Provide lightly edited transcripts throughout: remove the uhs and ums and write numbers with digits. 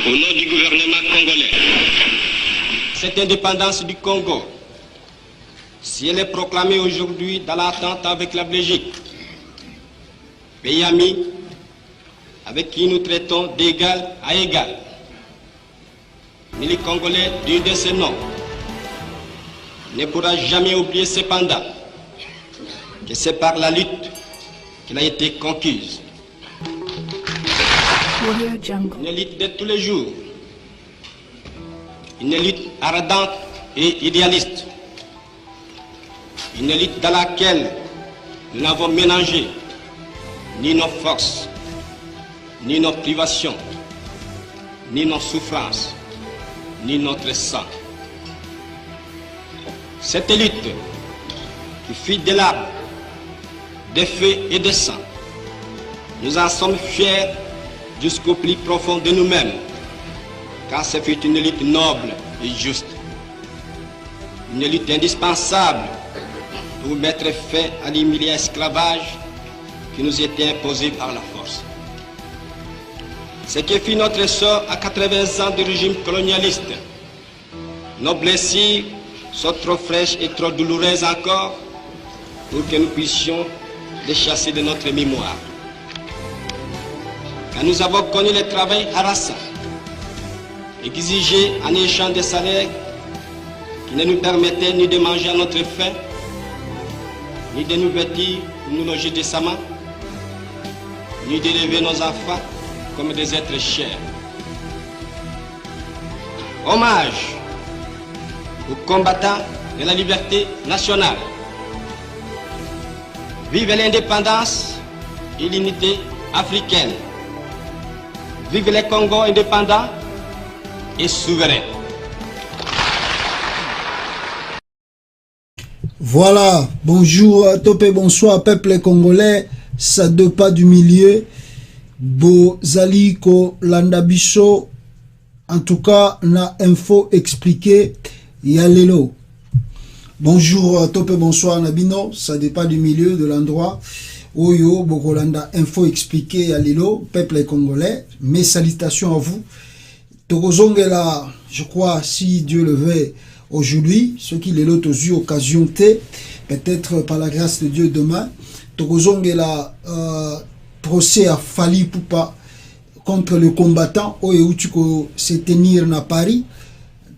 au nom du gouvernement congolais. Cette indépendance du Congo, si elle est proclamée aujourd'hui dans l'attente avec la Belgique, pays ami avec qui nous traitons d'égal à égal, mais les Congolais digne de ce nom ne pourra jamais oublier cependant que c'est par la lutte qu'elle a été conquise. Une lutte de tous les jours, une lutte ardente et idéaliste, une lutte dans laquelle nous n'avons mélangé ni nos forces, ni nos privations, ni nos souffrances, ni notre sang. Cette lutte qui fit de larmes, de feu et de sang, nous en sommes fiers jusqu'au plus profond de nous-mêmes, car ce fut une lutte noble et juste, une lutte indispensable pour mettre fin à l'humiliant esclavage qui nous était imposé par la force. Ce qui fit notre sort à 80 ans de régime colonialiste. Nos blessures sont trop fraîches et trop douloureuses encore pour que nous puissions les chasser de notre mémoire. Quand nous avons connu le travail harassant, exigé en échange de salaires qui ne nous permettaient ni de manger à notre faim, ni de nous vêtir ou nous loger décemment, ni d'élever nos enfants comme des êtres chers. Hommage aux combattants de la liberté nationale. Vive l'indépendance et l'unité africaine. Vive les Congo indépendants et souverains. Voilà, bonjour, topé, bonsoir, peuple congolais, ça deux pas du milieu, Bozali ko Landabiso, en tout cas, na info expliqué, Yalelo. Bonjour, topé, bonsoir, Nabino, ça deux pas du milieu de l'endroit, Oyo, Bokolanda, info expliqué, Yalelo, peuple congolais, mes salutations à vous. Tokozongela, je crois, si Dieu le veut, aujourd'hui, ceux qui les lotent aux yeux, occasion T, peut-être par la grâce de Dieu demain, Tokozongela, procès à Fali Poupa contre le combattant, où tu se tenir à Paris,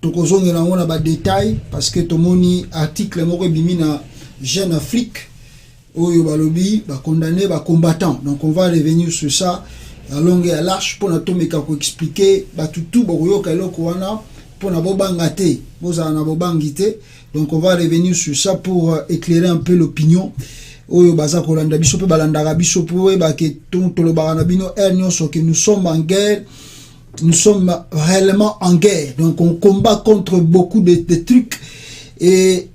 Tokozongela, on a des détails, parce que Tomoni, article, Moko Bimina, Jeune Afrique, où balobi, condamné, combattant. Donc on va revenir sur ça, à longue et à large, pour nous expliquer, tout, pour na bobangate, donc on va revenir sur ça pour éclairer un peu l'opinion. Oyo baza kolanda biso pe balanda biso pour que nous sommes en guerre, nous sommes réellement en guerre. Donc on combat contre beaucoup de trucs et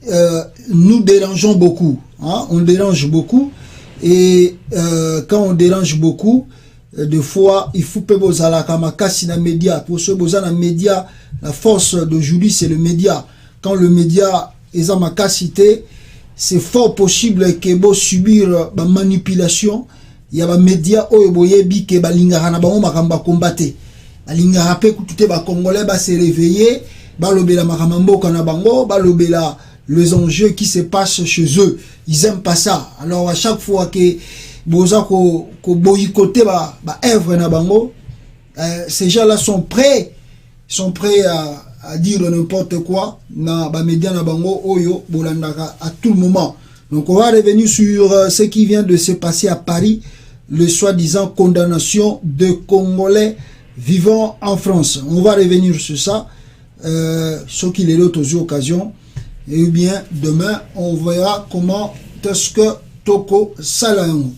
nous dérangeons beaucoup, hein? On dérange beaucoup et quand on dérange beaucoup, des fois il faut que vous allez kamakasi na média pour ceux qui na média. La force d'aujourd'hui, c'est le média. Quand le média est en makasité, c'est fort possible que vous subir la manipulation. Il y a des médias qui sont balingara na bango makamba combattre. Balingara pe kututé ba congolais ba se réveiller, ba lobela makamambo kana bango, ba lobela les enjeux qui se passent chez eux. Ils aiment pas ça. Alors à chaque fois que boza ko boycotter ba œuvre na bango, ces gens-là sont prêts à dire n'importe quoi na ba média na bango oyo bolandaka à tout le moment. Donc on va revenir sur ce qui vient de se passer à Paris, le soi-disant condamnation de Congolais vivant en France. On va revenir sur ça, ce qu'il est l'autre occasion. Et bien demain on verra comment est-ce que Toko Salayon.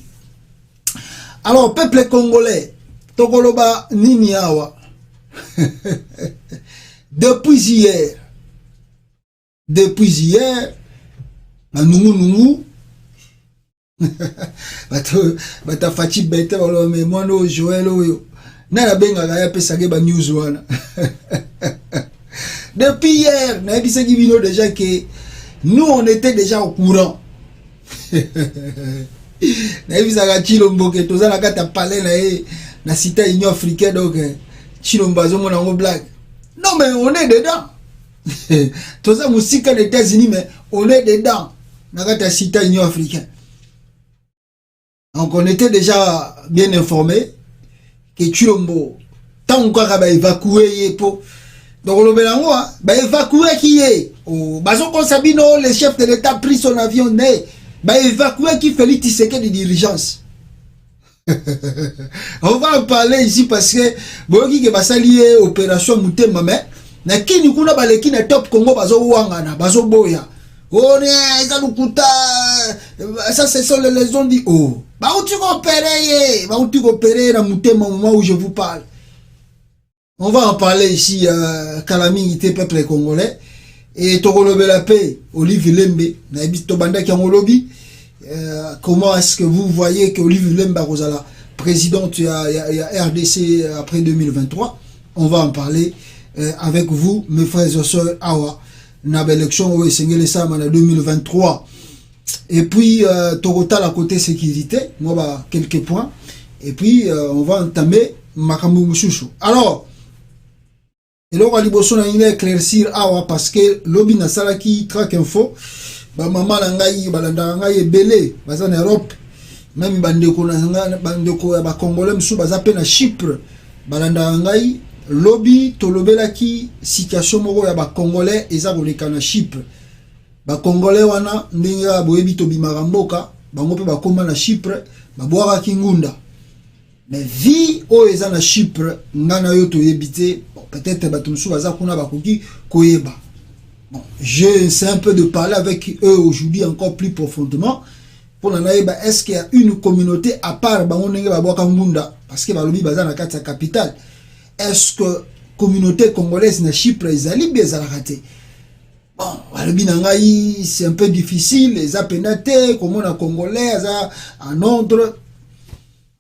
Alors peuple congolais, Tokoloba nini awa. Depuis hier, nungu bata fachi bete wala me mono Joël oyo na la benga ya pesa ke ba news wana. Depuis hier, na dit bino déjà que nous on était déjà au courant. Na visaka chilo mboke toza na kata palais na cité Union africaine donc Chilombazo mon blague. Non mais on est dedans. Tout ça musique aux États-Unis mais on est dedans. Nagata Sita Union africaine. Donc on était déjà bien informé que Chilombo tant qu'on va évacuer pour donc le Bélango va évacuer qui est au Bazo Konsabino le chef de l'État pris son avion né va évacuer qui Félix Tshisekedi de dirigeance. On va en parler ici parce que boyoki ke basalié opération Mutema mais na kini kuna baleki na top Congo bazo wangana bazo boya on est zalukuta ça c'est sur les lésions dit oh ba uti ko opérer na Mutema au moment où je vous parle. On va en parler ici calamité peuple congolais et tokolobe la paix Olivier Lembe na bito banda ki ngolobi. Comment est-ce que vous voyez que Olivier Lemba Rosala, présidente il y a RDC après 2023, on va en parler avec vous, mes frères et sœurs, Awa, na l'élection au Sengele Sam en 2023. Et puis, Togotal à côté sécurité, moi, bah, quelques points. Et puis, on va entamer Makambu Mouchouchou. Alors, et là, on va éclaircir Awa parce que l'Obi Nasala qui traque info. Ba maman nangai balanda ngai belé baza en Europe même bandeko na bandeko ba congolais msu baza pe na Chypre balanda ngai lobby tolobelaki situation moko ya ba congolais eza koleka na Chypre ba congolais wana ndenge boyebi to bimaka mboka bango pe bakoma na Chypre babwaka kingunda mais vie o eza na Chypre ngana yo toyebi te peut-être bato msu baza kuna bakoki koyeba. Bon, j'essaie un peu de parler avec eux aujourd'hui encore plus profondément pour l'anaïba. Est-ce qu'il y a une communauté à part parce que balobi baza na kati ya capitale. Est-ce que communauté congolaise na Chypre ezali bien raté? Bon, balobi nangai c'est un peu difficile, les apenaté comment na congolais en ordre.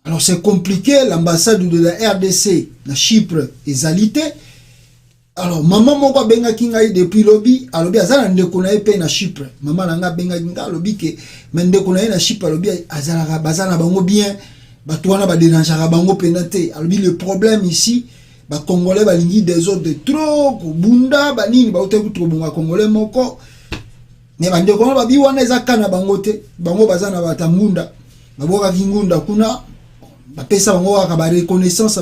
Alors c'est compliqué, l'ambassade de la RDC na Chypre ezalité. Alors maman moko benga kinga depuis lobby alobi azala ndeko na pe na Chypre maman nanga benga kinga lobby ke ndeko na na Chypre alobi azala bazana bango bien bato wana ba dérangeaka bango penate alobi le problème ici ba congolais balingi des autres de trop bunda banini ba uteku trop bonga congolais moko ne bandeko na babi wana ezaka bango te bango bazana batangunda baboka kingunda kuna bapesa bango kaka ba reconnaissance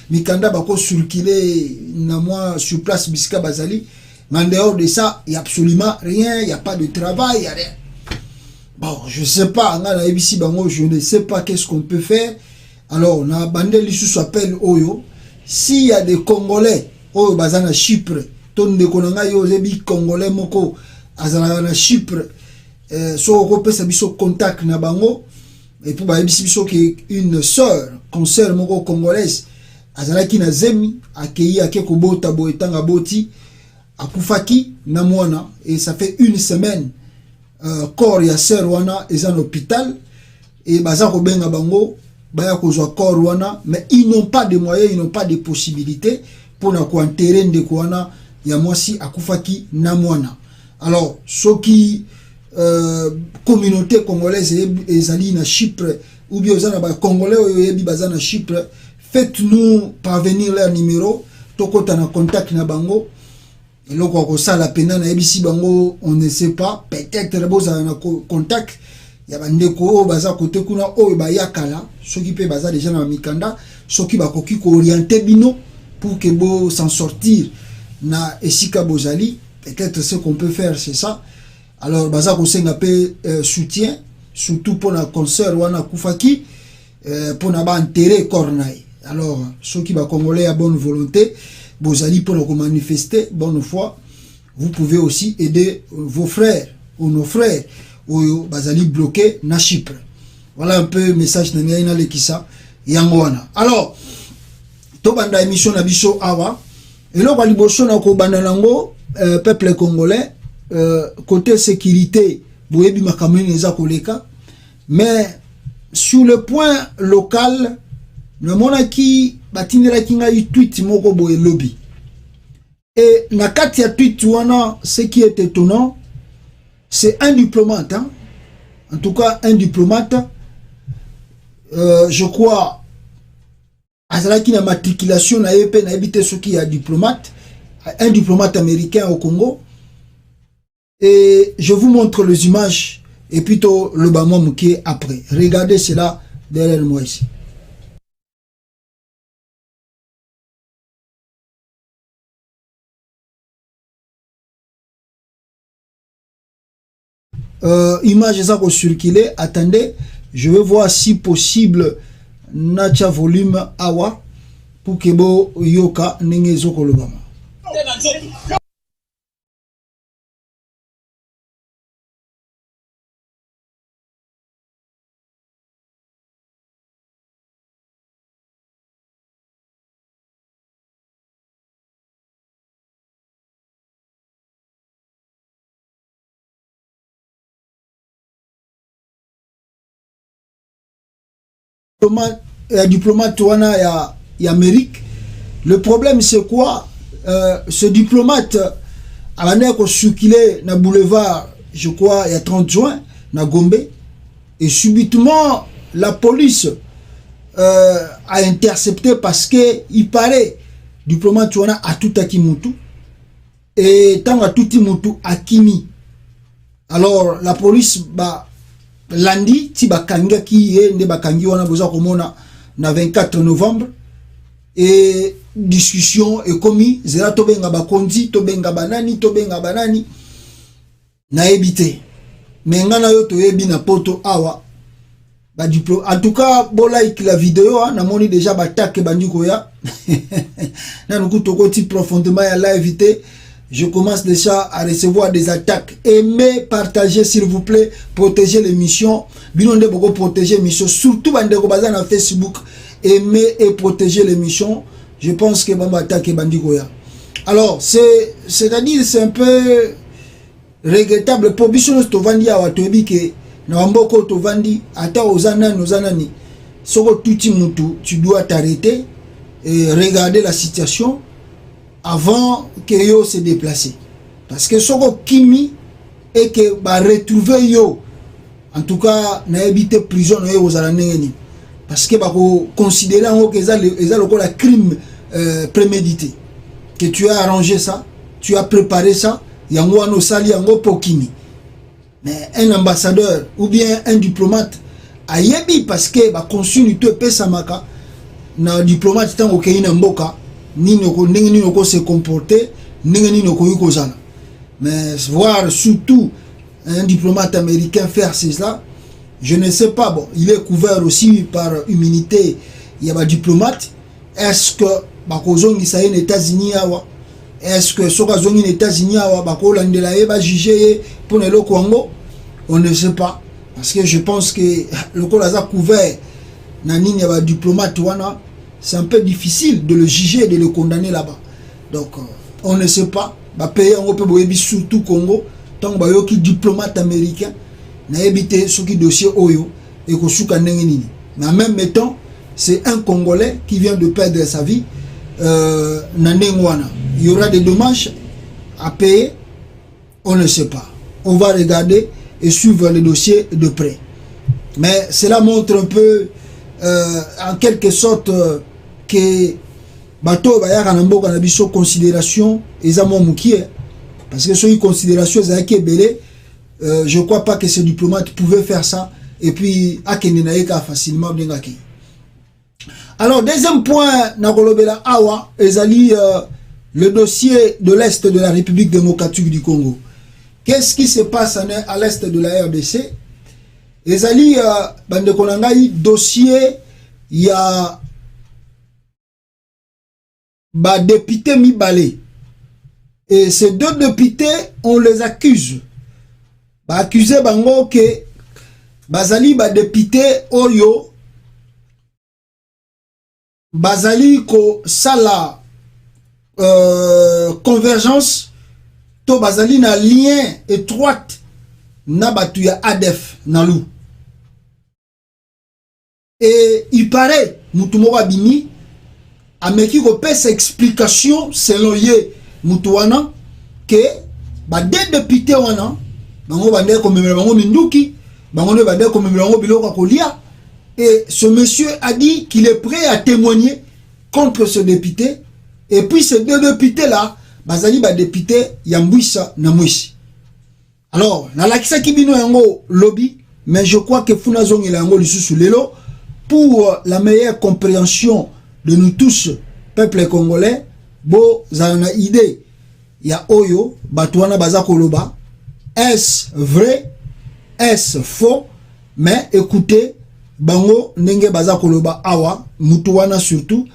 mikanda bako circuler na moi sur place bisika bazali mais en dehors de ça il y a absolument rien, il y a pas de travail, il y a rien. Bon, je sais pas ngana ebisi bango, je ne sais pas qu'est-ce qu'on peut faire. Alors na bande lisu s'appelle Oyo, s'il y a des Congolais Oyo bazana Chypre ton de konanga yo zebi Congolais moko azala na Chypre so ko pesa biso contact na bango. Et puis, une sœur, concert moko congolaise, azalaki na zemi, accueilli à Kekobota Boetanga Boti, à Koufaki, Namwana, et ça fait une semaine, corps ya sœur wana, est en hôpital, et bazako benga bango, baya kozwa corps wana, mais ils n'ont pas de moyens, ils n'ont pas de possibilités pour na ko enterrer ndeko wana, ya mwasi à Koufaki, Namwana. Alors, ceux qui communauté congolaise ezali na Chypre ou bien ozana ba congolais oyebi bazana Chypre, faites-nous parvenir leur numéro tokota na contact na bango eloko ko sala pena na ebisi bango on ne sait pas peut-être boza na contact ya bandeko baza côté kuna oyo ba yakala soki pe baza déjà na mikanda soki bakoki ko orienter bino pour que bo s'en sortir na esika bozali. Peut-être ce qu'on peut faire c'est ça. Alors, baza kosenga pe soutien, surtout pour la concert wana Koufaki, pour na ba enterrer cornaille. Alors, ceux qui va congolais à bonne volonté, bozali pour nous manifester bonne foi, vous pouvez aussi aider vos frères ou nos frères ou bazali bloqués na Chypre. Voilà un peu le message na ngai na lekisa yango wana. Alors, to banda émission na biso awa, et là ba liboso na ko banda nango peuple congolais. Côté sécurité, boyebi makameni eza koleka, mais sur le point local, le monaki batinera kinga yu tweet moko boye lobby. Et na kati ya tweet wana, ce qui est étonnant, c'est un diplomate, hein? En tout cas un diplomate, je crois azalaki na matriculation na EP na ebité ce qui a diplomate, un diplomate américain au Congo. Et je vous montre les images et plutôt le bâtiment mouké après. Regardez cela derrière moi ici. Image ça qu'on circulé. Attendez, je vais voir si possible nacha volume awa pour que bo yoka nenge zoko le bama. Diplomate wana ya Amérique. Le problème c'est quoi? Ce diplomate a circulé na boulevard, je crois, il y a 30 juin, na Gombe, et subitement la police a intercepté parce que il paraît diplomate wana a tout akimutu et tant a tout imutu akimi. Alors la police lundi ti bakanga ki nde bakangi wana boza komona na 24 novembre et discussion et commis zera tobenga bakonzi tobenga banani na ebité mais ngana yo to yebi na poto awa ba diplôme. En tout cas bo like la vidéo na moni déjà batake bandiko ya na nukutoko ti profondément ya la éviter. Je commence déjà à recevoir des attaques. Aimez, partagez s'il vous plaît, protégez l'émission. Binonde beaucoup protéger l'émission, surtout bandeko bazan na Facebook. Aimez et protégez l'émission. Je pense que bamba attaque bandikoya. Alors c'est-à-dire c'est un peu regrettable. Pour biso to vandi ya watobi ke na mboko to vandi ata ozanani. Soko tuti mutu, tu dois t'arrêter et regarder la situation avant que yo se déplace. Parce que soko kimi et que ba retrouver yo en tout cas na habité prison na yo ozala ndengeni parce que ba considérer en que ça le crime prémédité, que tu as arrangé ça, tu as préparé ça, yango wana osali yango pokimi. Mais un ambassadeur ou bien un diplomate ayebi parce que ba continuité pesa maka na diplomate tango ke ina mboka nini oko se comporter nini oko yukozana. Mais voir surtout un diplomate américain faire cela, je ne sais pas. Bon, il est couvert aussi par immunité. Il y a des diplomates. Est-ce que bakozongi ça les États-Unis awa? Est-ce que sokazongi les États-Unis awa bakolandela e ba juger pour le Congo? On ne sait pas parce que je pense que le Colaza couvert na nini ya ba diplomate wana. C'est un peu difficile de le juger et de le condamner là-bas. Donc, on ne sait pas. Bah, pays en Europe, surtout Congo, tant que qui diplomate américain, n'a évité ce qui dossier Oyo et que souka n'engeni. Mais en même temps, c'est un Congolais qui vient de perdre sa vie. Il y aura des dommages à payer. On ne sait pas. On va regarder et suivre le dossier de près. Mais cela montre un peu, en quelque sorte, que bateau bayaka na mboka na biso considération ezamo mukie parce que sur considération ezaki belé. Je crois pas que ce diplomate pouvait faire ça et puis akende na yeka facilement bengaki. Alors deuxième point na kolobela awa ezali le dossier de l'est de la République démocratique du Congo. Qu'est-ce qui se passe à l'est de la RDC? Ezali bande konangai dossier il y a ba député Mibale. Et ces deux députés, on les accuse. Ba accusé bango que bazali ba député Oyo bazali ko sala convergence to bazali na lien étroite na batu ya ADF nalu. Et il paraît mutumoka bimi ameki ko pesa explication selon ye mutuwana que ba deux députés wana bango bande ko memela bango minduki bango ne bande ko memela bango biloko kolia. Et ce monsieur a dit qu'il est prêt à témoigner contre ce député. Et puis ces deux députés-là, bazali ba député Yambouissa Namouissi. Alors, na lakisa kibino yango lobby, mais je crois que Funazong il yango sous lelo pour la meilleure compréhension de nous tous, peuple congolais, bo zana idée ya oyo batwana bazakoloba. Est-ce vrai? Est-ce faux? Mais écoutez, bango nenge bazakoloba awa, mutuwana surtout,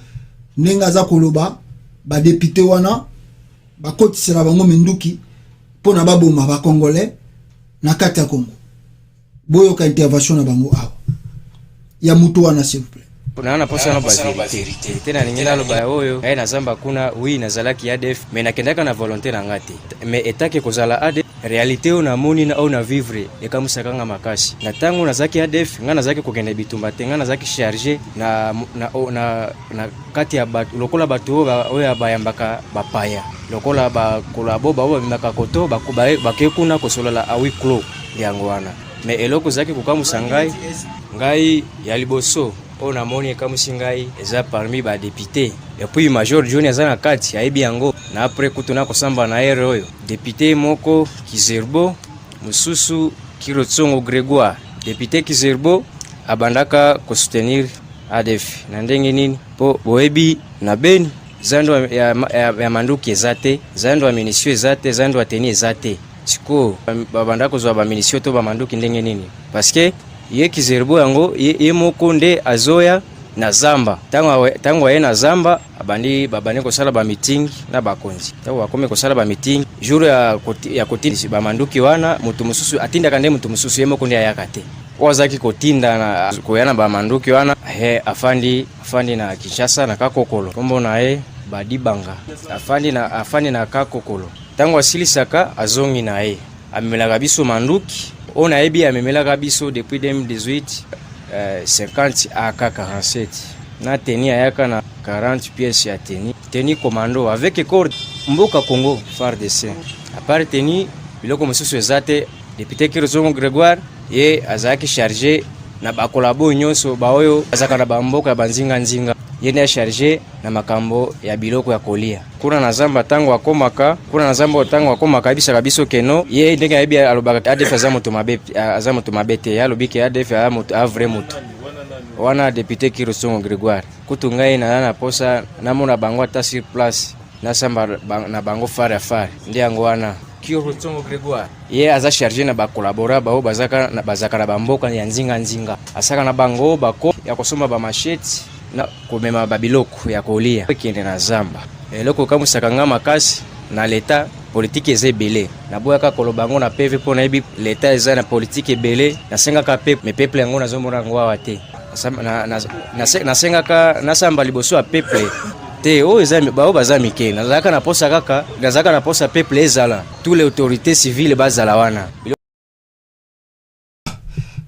nenge azakoloba, ba député wana, ba koti sera bango menduki, pona baboma ba congolais, na kati ya Congo. Boyo ka intervention na bango awa. Ya mutuwana s'il vous plaît. Unaona posa no vérité tena ningina lo ba oyo na zamba kuna oui na zalaki ADF mais nakendaka na volonté na ngati mais etake kozala ADF réalité ona moni na ona vivre e kamusaka nga makasi na tango na zaki ADF nga na zaki kokende bitumba te nga na zaki charger na kati ya lokola bato oyo bayambaka bapaya lokola ba kolabo ba bimaka koto bakekuna kosolola awi klo yango wana mais eloko zaki kokamusa ngai ya liboso on a moni comme singai eza parmi ba député et puis major Johnny azana kati aibi yango na après kutuna kosamba na oyo député moko Kizerbo mususu Kirotsongo Grégoire député Kizerbo abandaka ko soutenir ADF na ndenge nini po boebi na Beni zando ya manduki ezate zando ya minisio ezate zando ya teni ezate siko babandaka zo ba minisio to ba manduki ndenge nini parce que ye Kizerbo yango ye moko nde azoya na zamba tango ye na zamba babani kosala ba meeting na bakonzi tango akome kosala ba meeting jour ya kotinda ba manduki wana mutu mususu atinda kande mutu mususu ye moko nde ayakate wazaki kotinda na koyana ba manduki wana afandi na Kinshasa na Kakokolo kombo na ye badibanga afandi na Kakokolo tango asilisaka azongi na ye amelaka biso manduki on a ebi amemelaka biso depuis 2018 50 AK47 na teni ayaka na 40 pièces ya teni commando avec corps mboka Congo FARDC à part teni biloko mosusu ezate député Kirotsongo Grégoire ye azaki chargé na bakolabo nyonso baoyo azaka na bamboka banzinga ye ne chargé na makambo ya biloko ya kolia kuna na zamba tango akomaka bisaka biso keno ye ndenge yebi alobaka ADF azamoto mabete ya lobike ADF a vrai moto wana député Kirotsongo Grégoire kutu ngai na posa namona bango ata sur place na samba na bango fare ndi yango wana Kirotsongo Grégoire ye aza chargé na bakolabora bao bazaka na bamboka ya nzinga asaka na bango bako ya kosomba ba machete na komema babiloko ya kolia kende na zamba eloko kamusaka nga makasi na leta politique ezebele na boyaka kolobango na PV pona ebi leta eza na politique ebele na sengaka peuple yango nazomona ngo awate na sengaka nasamba liboso ya peuple te o eza bao bazami ke nazaka na posa kaka nazaka na posa peuple ezala tous les autorités civiles bazala wana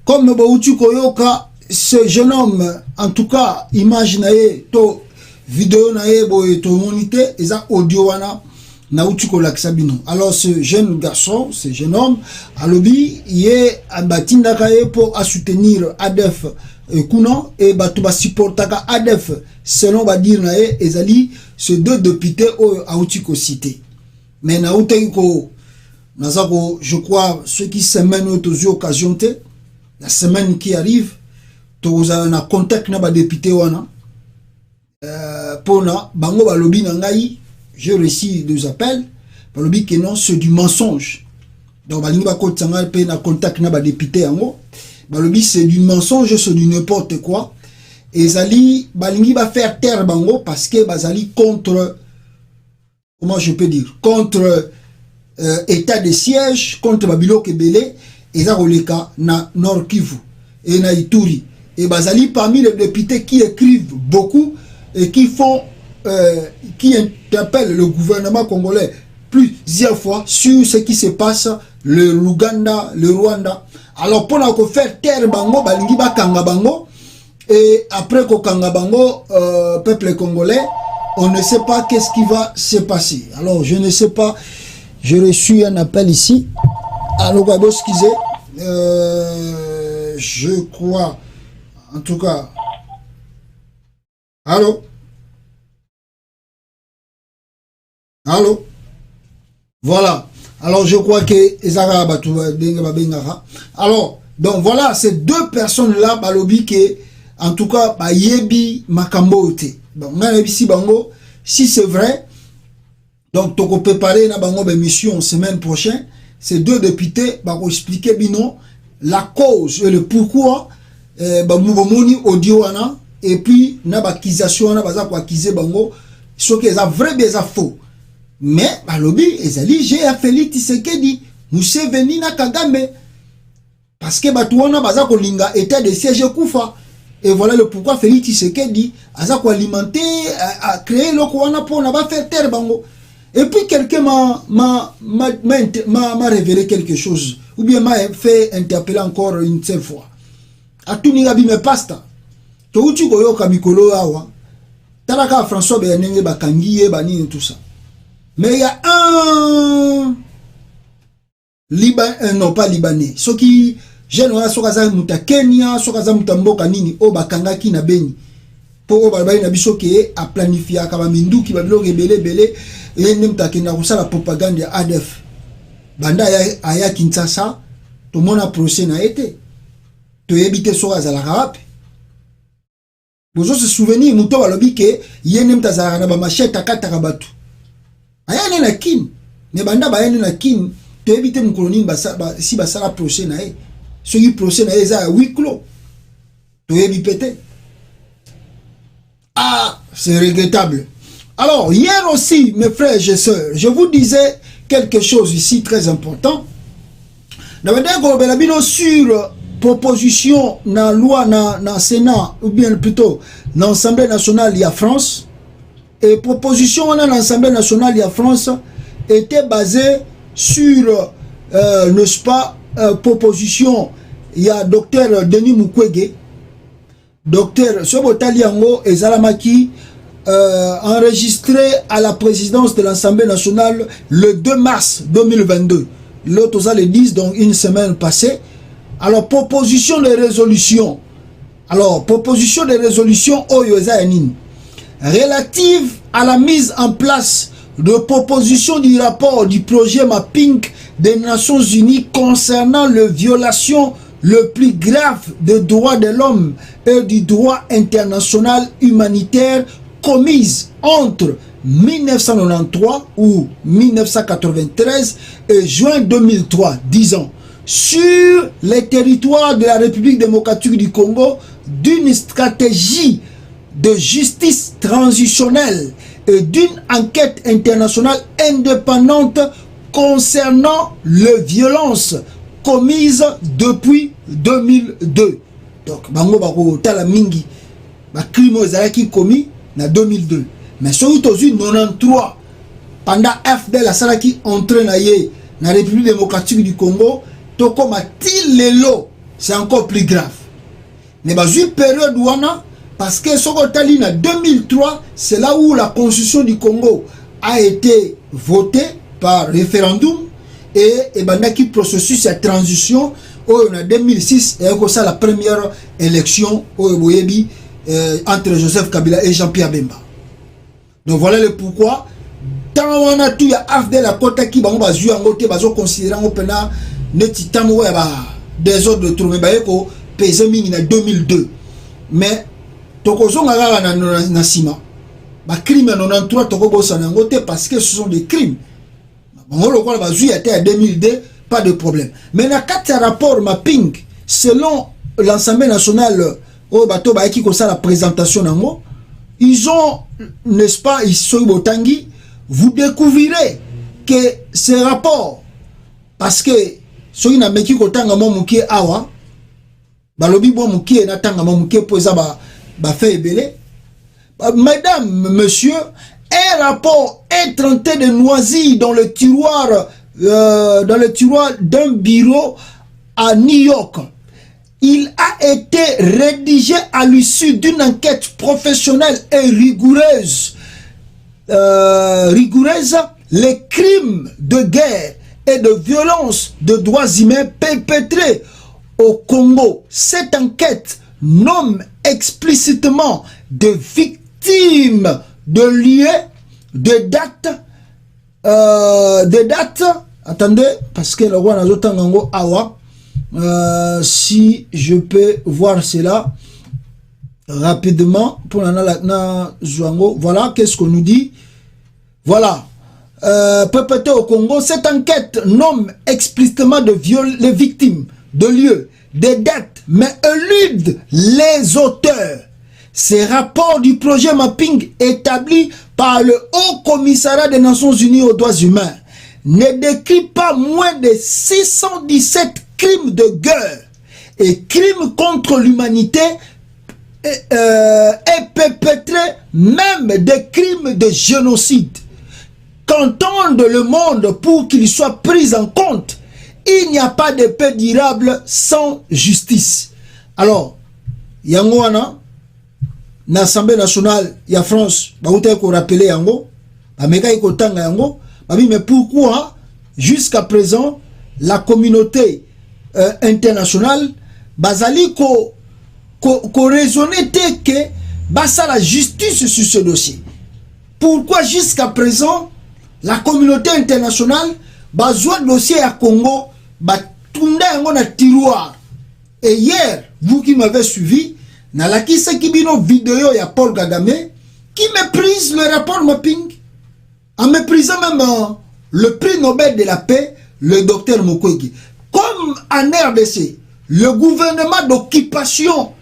comme bautu koyoka ce jeune homme, en tout cas, image nae, to vidéo nae, to monité, eza audio wana, na utuko laksabino. Alors ce jeune garçon, ce jeune homme, à lobby, yé abatinda kaye pour soutenir ADF kuna et batuba supportaka ADF selon ba dire nae, ezali ce deux députés au utuko cité. Mais na uteko nazako, je crois, ceux qui semaine aux occasions la semaine qui arrive. Toza na contact na ba député wana pona bango ba lobby na ngai j'ai reçu deux appels ba lobby que non c'est du mensonge donc ba lingi ba kotanga pe na contact na ba député yango ba lobby c'est du mensonge c'est du n'importe quoi et zali ba lingi ba faire taire bango parce que bazali contre comment je peux dire contre état de siège contre babilo kebele eza koleka na Nord Kivu et na Ituri. Et bazali parmi les députés qui écrivent beaucoup et qui font, qui interpellent le gouvernement congolais plusieurs fois sur ce qui se passe, le Luganda, le Rwanda. Alors pour nous faire taire bango, balingi ba kanga bango, et après ko kanga bango, peuple congolais, on ne sait pas qu'est-ce qui va se passer. Alors je ne sais pas, j'ai reçu un appel ici. Alors excusez, je crois. En tout cas, allô? Allô? Voilà. Alors, je crois que alors, donc voilà, ces deux personnes-là, balobi que, en tout cas, yebi makambote. Bon, bango, si c'est vrai, donc, tu peux préparer na bango mission semaine prochaine. Ces deux députés vont expliquer bino la cause et le pourquoi moni audio wana et puis na accusation na baza ko accuser bango ce qui est vrai bien faux. Mais balobi ezali j'ai Félix Tshisekedi Museveni na Kagame parce que batu wana baza ko linga état de siège kufa et voilà le pourquoi Félix Tshisekedi aza ko alimenter à créer le wana pour na ba faire taire bango. Et puis quelqu'un m'a révélé quelque chose ou bien m'a fait interpeller encore une seule fois. A tout ni gabi me pasta. To uchi goyo kamikolo awa. Talaka François Bénenge bakangi e bani tout ça. Mais il y a un non pas libanais. Ce qui jeune sokaza muta Kenya, sokaza muta mboka nini o bakangaki na Beni. Pour balabani na biso ke a planifier akaba minduki babilo belé et nemtaki na la propagande ya ADF. Banda aya Kinshasa, tout le monde a procès na été. To éviter sokaza la rapi. Vous se souvenir muto balobi ke yenem tazara na ba machette akata kabatu. Aya na kin, ne banda ba na kin, to éviter mon colonie si ba sala procès na e. Ce qui procès na eza huis clos. To éviter. Ah, c'est regrettable. Alors, hier aussi, mes frères et sœurs, je vous disais quelque chose ici très important. D'abord, sur proposition na loi na Sénat, ou bien plutôt dans l'Assemblée nationale il y a France, et proposition dans l'Assemblée nationale il y a France était basée sur, n'est-ce pas, proposition, il y a docteur Denis Mukwege, docteur Sobotali Yango et Zalamaki, enregistré à la présidence de l'Assemblée nationale le 2 mars 2022. L'autre, ça le 10, donc une semaine passée. Alors, proposition de résolution. Alors, proposition de résolution relative à la mise en place de proposition du rapport du projet mapping des Nations Unies concernant les violations le plus grave des droits de l'homme et du droit international humanitaire commises entre 1993 ou 1993 et juin 2003, 10 ans, sur les territoires de la République démocratique du Congo d'une stratégie de justice transitionnelle et d'une enquête internationale indépendante concernant les violences commises depuis 2002. Donc, bango bako tala mingi ba crime ozalaki commis na 2002. Mais sur 93 pendant FDL la salaki entré na ye na République démocratique du Congo to comme tilelo c'est encore plus grave. Mais ba une période wana parce que soko tali na 2003 c'est là où la constitution du Congo a été votée par référendum et bandaki processus de transition en 2006 et ça la première élection entre Joseph Kabila et Jean-Pierre Bemba. Donc voilà le pourquoi tant on a tout ya AFDEL la kota ki bango bazu yango te bazo considérer ngo pena neti tamo ya ba désordre de trouver ba ko pèse mingi na 2002 mais tokozonga kaka na sima ba crime 93 toko bosa nango te parce que ce sont des crimes. On le voit à 2002, pas de problème. Mais dans 4 rapports mapping, selon l'Assemblée nationale, au bateau qui comme ça la présentation nango, ils ont, n'est-ce pas, ils sont botangi, vous découvrirez que ces rapports, parce que so ina meki ko tanga mo mukie awa, balobi bo mukie na tanga mo mukie po za ba fait belé. Mesdames, monsieur, un rapport est tenté de noisir dans le tiroir d'un bureau à New York. Il a été rédigé à l'issue d'une enquête professionnelle et rigoureuse. Les crimes de guerre et de violence de droits humains perpétrés au Congo. Cette enquête nomme explicitement des victimes de lieux, de dates des dates. Attendez, parce que le roi n'a pas tango awa. Si je peux voir cela rapidement pour na Zouango. Voilà, qu'est-ce qu'on nous dit? Voilà. Perpétué au Congo, cette enquête nomme explicitement les victimes de lieux, des dettes, mais élude les auteurs. Ces rapports du projet Mapping établi par le Haut Commissariat des Nations Unies aux droits humains ne décrit pas moins de 617 crimes de guerre et crimes contre l'humanité et perpétrés même des crimes de génocide. Qu'entende le monde pour qu'il soit pris en compte, il n'y a pas de paix durable sans justice. Alors, Yangoana, l'Assemblée nationale, il y a France, bah vous avez rappelé Yango, bah mega ikotanga Yango, bah mais pourquoi jusqu'à présent la communauté internationale, bazali ko raisonner que bah ça la justice sur ce dossier. Pourquoi jusqu'à présent la communauté internationale besoin de dossier à Congo batunda yango na tiroir? Et hier, vous qui m'avez suivi, na la qui bino vidéo ya Paul Kagame qui méprise le rapport Mapping en méprisant même le prix Nobel de la paix, le docteur Mukwege. Comme en RDC, le gouvernement d'occupation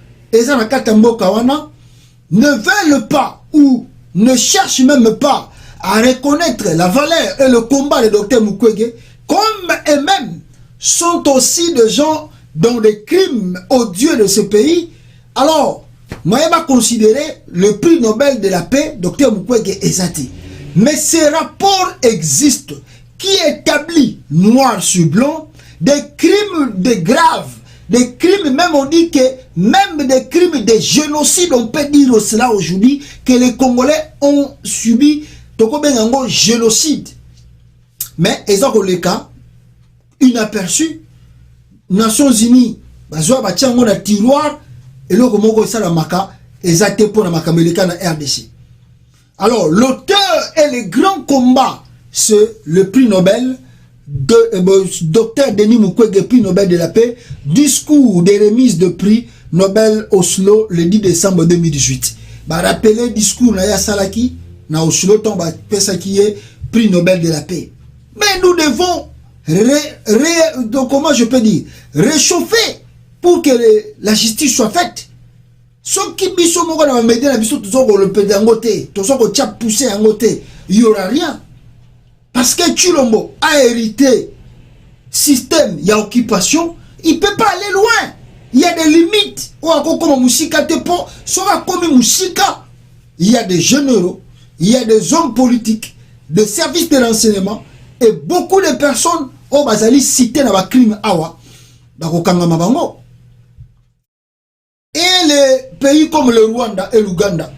ne veulent pas ou ne cherchent même pas à reconnaître la valeur et le combat du docteur Mukwege, comme eux-mêmes sont aussi des gens dans des crimes odieux de ce pays. Alors, moi, je vais considérer le prix Nobel de la paix, docteur Mukwege Ezati. Mais ces rapports existent, qui établit noir sur blanc des crimes de graves, des crimes, même on dit que même des crimes de génocide, on peut dire cela aujourd'hui, que les Congolais ont subi un génocide. Mais, ils ont le cas, inaperçu, Nations Unies, un tiroir, et le Congo est la maka, exacté pour la maka américaine RDC. Alors, l'auteur et le grand combat, c'est le prix Nobel, docteur Denis Mukwege, prix Nobel de la paix, discours de remise de prix Nobel Oslo le 10 décembre 2018. Rappelez discours na Salaki, na Oslo, tomba pesa qui est prix Nobel de la paix. Mais nous devons, comment je peux dire, réchauffer pour que la justice soit faite. Ce qui biso moko na média na biso toujours le pédangoté, toujours ko tcha pousser en côté, il y aura rien. Parce que Chilombo a hérité système, il y a occupation, il peut pas aller loin. Il y a des limites. Il y a des généraux, il y a des hommes politiques, des services de renseignement et beaucoup de personnes au Bazali cité dans le crime awa. Et les pays comme le Rwanda et l'Ouganda.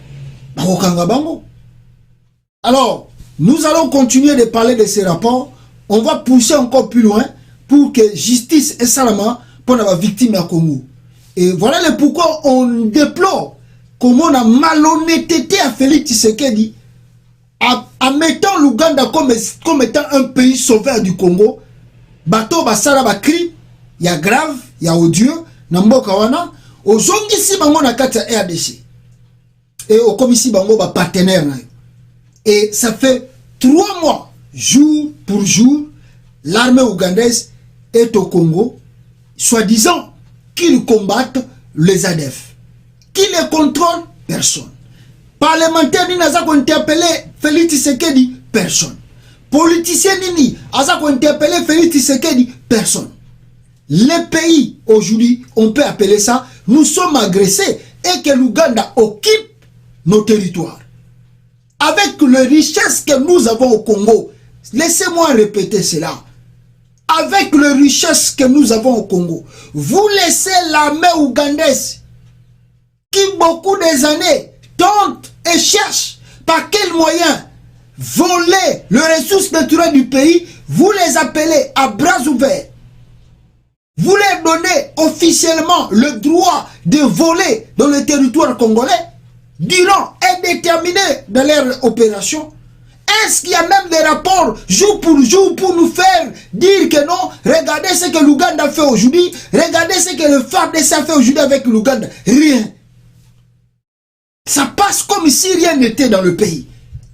Alors, nous allons continuer de parler de ces rapports. On va pousser encore plus loin pour que justice et salama pour la victime à Congo. Et voilà le pourquoi on déplore comment on a malhonnêteté à Félix Tshisekedi en mettant l'Ouganda comme étant un pays sauveur du Congo. Bato basara ba crime, il y a grave, il y a odieux, namboka wana, au zongisi bango na kati ya RDC. Et au komisi bango ba partenaire na. Et ça fait 3 mois, jour pour jour, l'armée ougandaise est au Congo, soi-disant qu'ils combattent les ADF. Qui les contrôle? Personne. Parlementaire ni naza ko interpeller Félix Tshisekedi? Personne. Politicien ni naza ko interpeller Félix Tshisekedi? Personne. Les pays aujourd'hui, on peut appeler ça, nous sommes agressés et que l'Ouganda occupe nos territoires. Avec les richesses que nous avons au Congo, laissez-moi répéter cela. Avec les richesses que nous avons au Congo, vous laissez l'armée ougandaise qui beaucoup des années tente et cherche par quel moyen voler les ressources naturelles du pays, vous les appelez à bras ouverts. Vous leur donnez officiellement le droit de voler dans le territoire congolais durant indéterminé de leur opération. Est-ce qu'il y a même des rapports jour pour jour pour nous faire dire que non, regardez ce que l'Ouganda fait aujourd'hui, regardez ce que le FARDC a fait aujourd'hui avec l'Ouganda. Rien. Ça passe comme si rien n'était dans le pays.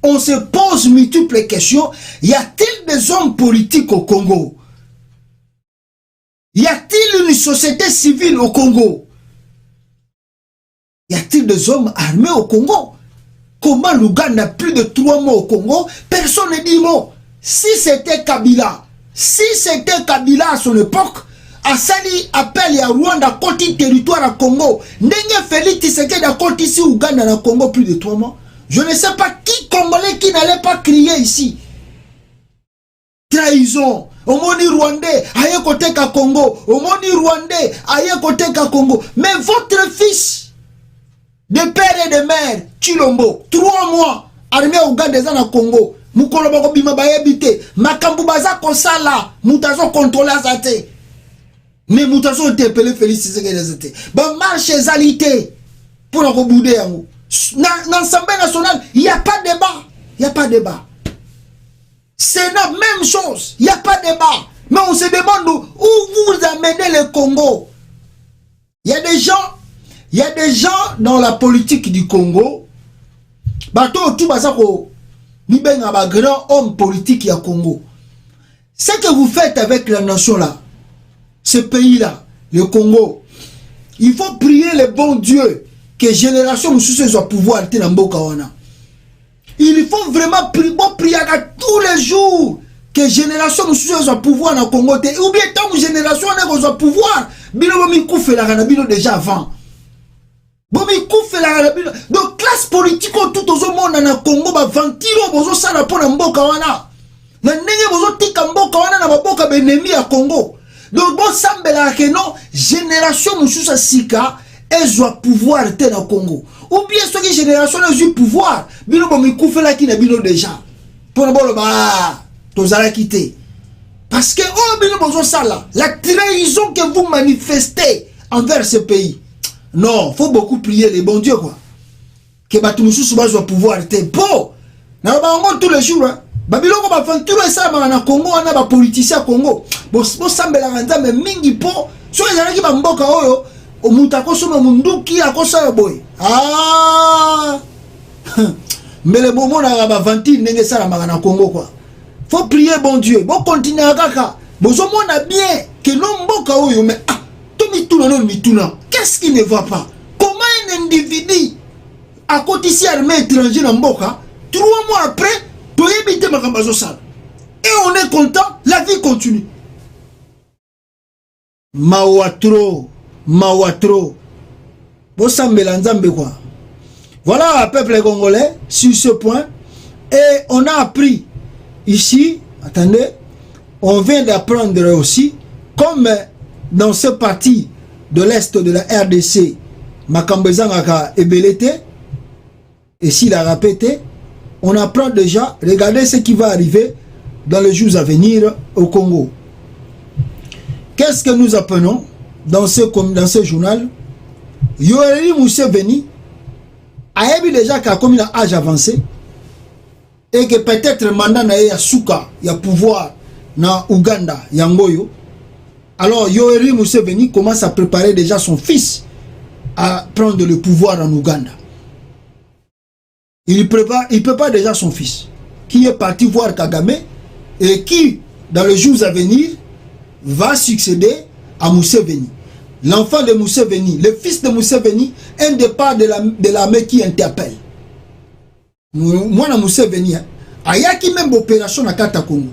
On se pose multiples questions. Y a-t-il des hommes politiques au Congo? Y a-t-il une société civile au Congo? Y a-t-il des hommes armés au Congo? Comment l'Ouganda a plus de 3 mois au Congo? Personne ne dit mot. Si c'était Kabila à son époque, Asali appelle à Rwanda côté territoire à Congo. Ndenge Félix Tshisekedi a côté ici Ouganda na Congo plus de 3 mois. Je ne sais pas qui Congolais qui n'allait pas crier ici. Trahison. Omoni Rwandais, aye côté ka Congo. Omoni Rwandais, aye côté ka Congo. Mais votre fils de père et de mère, Chilombo, 3 mois, armée Ouganda na Congo. Mukolo bako bima bayebite. Makambu baza kosala, mutazo contrôler azate. Mais mutazo interpellé Félix Tshisekedi. Ba marche ezalité pour la rebouder yango. Dans l'Assemblée nationale, il n'y a pas de débat. Il n'y a pas de débat. C'est la même chose. Il n'y a pas de débat. Mais on se demande où vous amenez le Congo. Il y a des gens dans la politique du Congo. Bato tout basako ni benga ba grand homme politique ya Congo. Ce que vous faites avec la nation là, ce pays là, le Congo, il faut prier le bon Dieu que génération mususu soit pouvoir te na mboka wana. Il faut vraiment prier tous les jours que génération mususu soit pouvoir na Congo te, ou bien tant que génération na soit pouvoir bino bomi koufela na bino déjà avant. Bomi koufela na bino. Donc classe politique tout au monde na Congo ba ventilo bozo sala pona mboka wana. Na ndenge bozo tika mboka wana na maboka benemi ya Congo. Donc bon sambela que non génération mususu sika et soit pouvoir te na Congo. Ou bien ce qui génération a eu pouvoir, bino bomi koufela ki na bino déjà. Pour bolo ba tozala quitté. Parce que oh bino bozo sala, la trahison que vous manifestez envers ce pays. Non, faut beaucoup prier les bons dieux quoi. Que batu mususu bazwa pouvoir te po. Na ba ngo tous les jours hein. Babiloko ba fantura ça na Congo na ba politicien Congo. Bo sambela nzambe mingi po. So ezalaki ba mboka oyo omutako soma munduki akosa boy. Ah. Mais le moment na ba ventile ndenge sala na Congo quoi. Faut prier bon Dieu. Bon continuer kaka. Bozo mona bien que no mboka oyo mais ah mituna non mituna. Qu'est-ce qui ne va pas? Comment un individu à côté ici armée étranger dans Mboka 3 mois après doit éviter ma cambazo sale et on est content, la vie continue. Mawatro Bosambela Nzambe quoi. Voilà peuple congolais sur ce point et on a appris ici, attendez, on vient d'apprendre aussi comme dans ce parti de l'Est de la RDC, Makambezangaka et Belete, et s'il a répété, on apprend déjà, regardez ce qui va arriver dans les jours à venir au Congo. Qu'est-ce que nous apprenons dans ce journal? Yoweri Museveni a eu déjà qu'à comme il a âge avancé et que peut-être mandat na ya suka, ya pouvoir na Ouganda, Yangoyo. Alors Yoweri Museveni commence à préparer déjà son fils à prendre le pouvoir en Ouganda. Il prépare déjà son fils qui est parti voir Kagame et qui, dans les jours à venir, va succéder à Museveni. L'enfant de Museveni, le fils de Museveni, un départ de l'armée qui interpelle. Moi, na Museveni, il y a qui même opération à Kata Congo.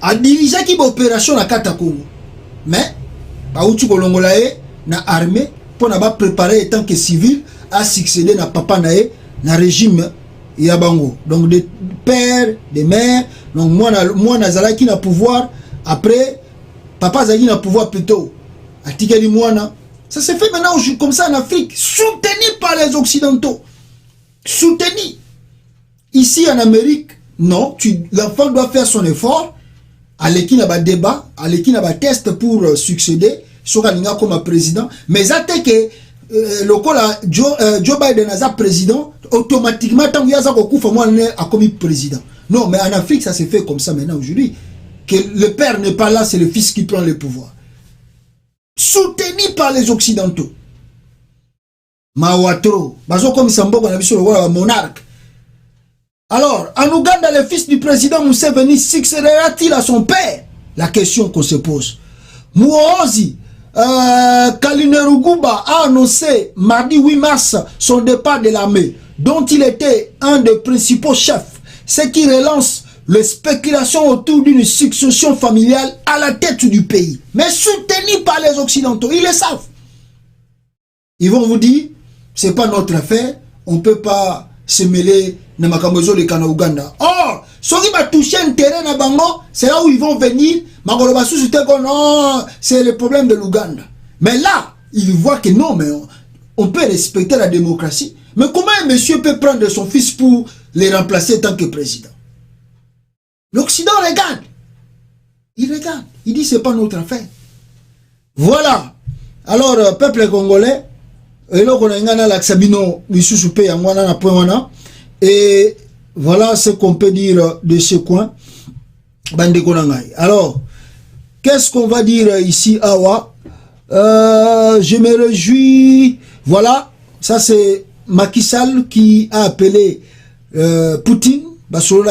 A dirigé qui opération à Kata Congo. Mais, Baoutou Kolongolae, na armée, pour n'a préparer en tant que civil, à succéder na papa nae, na régime Yabango. Donc, des pères, des mères, donc moi, Nazala qui n'a pouvoir, après, papa Zagi n'a pouvoir plutôt. Atikeli Mouana. Ça se fait maintenant comme ça en Afrique, soutenu par les Occidentaux. Soutenu. Ici en Amérique, non, l'enfant doit faire son effort. Aleki n'a pas débat, Aleki n'a pas test pour succéder, Sokalinga comme président. Mais atte que Joe Biden a président, automatiquement, tant qu'il y a ça, a commis président. Non, mais en Afrique, ça s'est fait comme ça maintenant aujourd'hui. Que le père n'est pas là, c'est le fils qui prend le pouvoir. Soutenu par les Occidentaux. Mawatro, bazo comme Sambo, on a vu sur le monarque. Alors, en Ouganda, le fils du président Museveni succédera-t-il à son père? La question qu'on se pose. Muhoozi Kainerugaba a annoncé mardi 8 mars son départ de l'armée, dont il était un des principaux chefs, ce qui relance les spéculations autour d'une succession familiale à la tête du pays, mais soutenue par les Occidentaux. Ils le savent. Ils vont vous dire, c'est pas notre affaire, on ne peut pas se mêler dans Makamozo de Kana Ouganda. Or, ceux qui vont toucher un terrain à Bango, c'est là où ils vont venir. Non, c'est le problème de l'Ouganda. Mais là, ils voient que non, mais on peut respecter la démocratie. Mais comment un monsieur peut prendre son fils pour les remplacer en tant que président? L'Occident regarde. Il regarde. Il dit c'est pas notre affaire. Voilà. Alors, peuple congolais, et voilà ce qu'on peut dire de ce coin. Alors, qu'est-ce qu'on va dire ici, Awa? Je me réjouis. Voilà, ça c'est Macky Sall qui a appelé Poutine, pour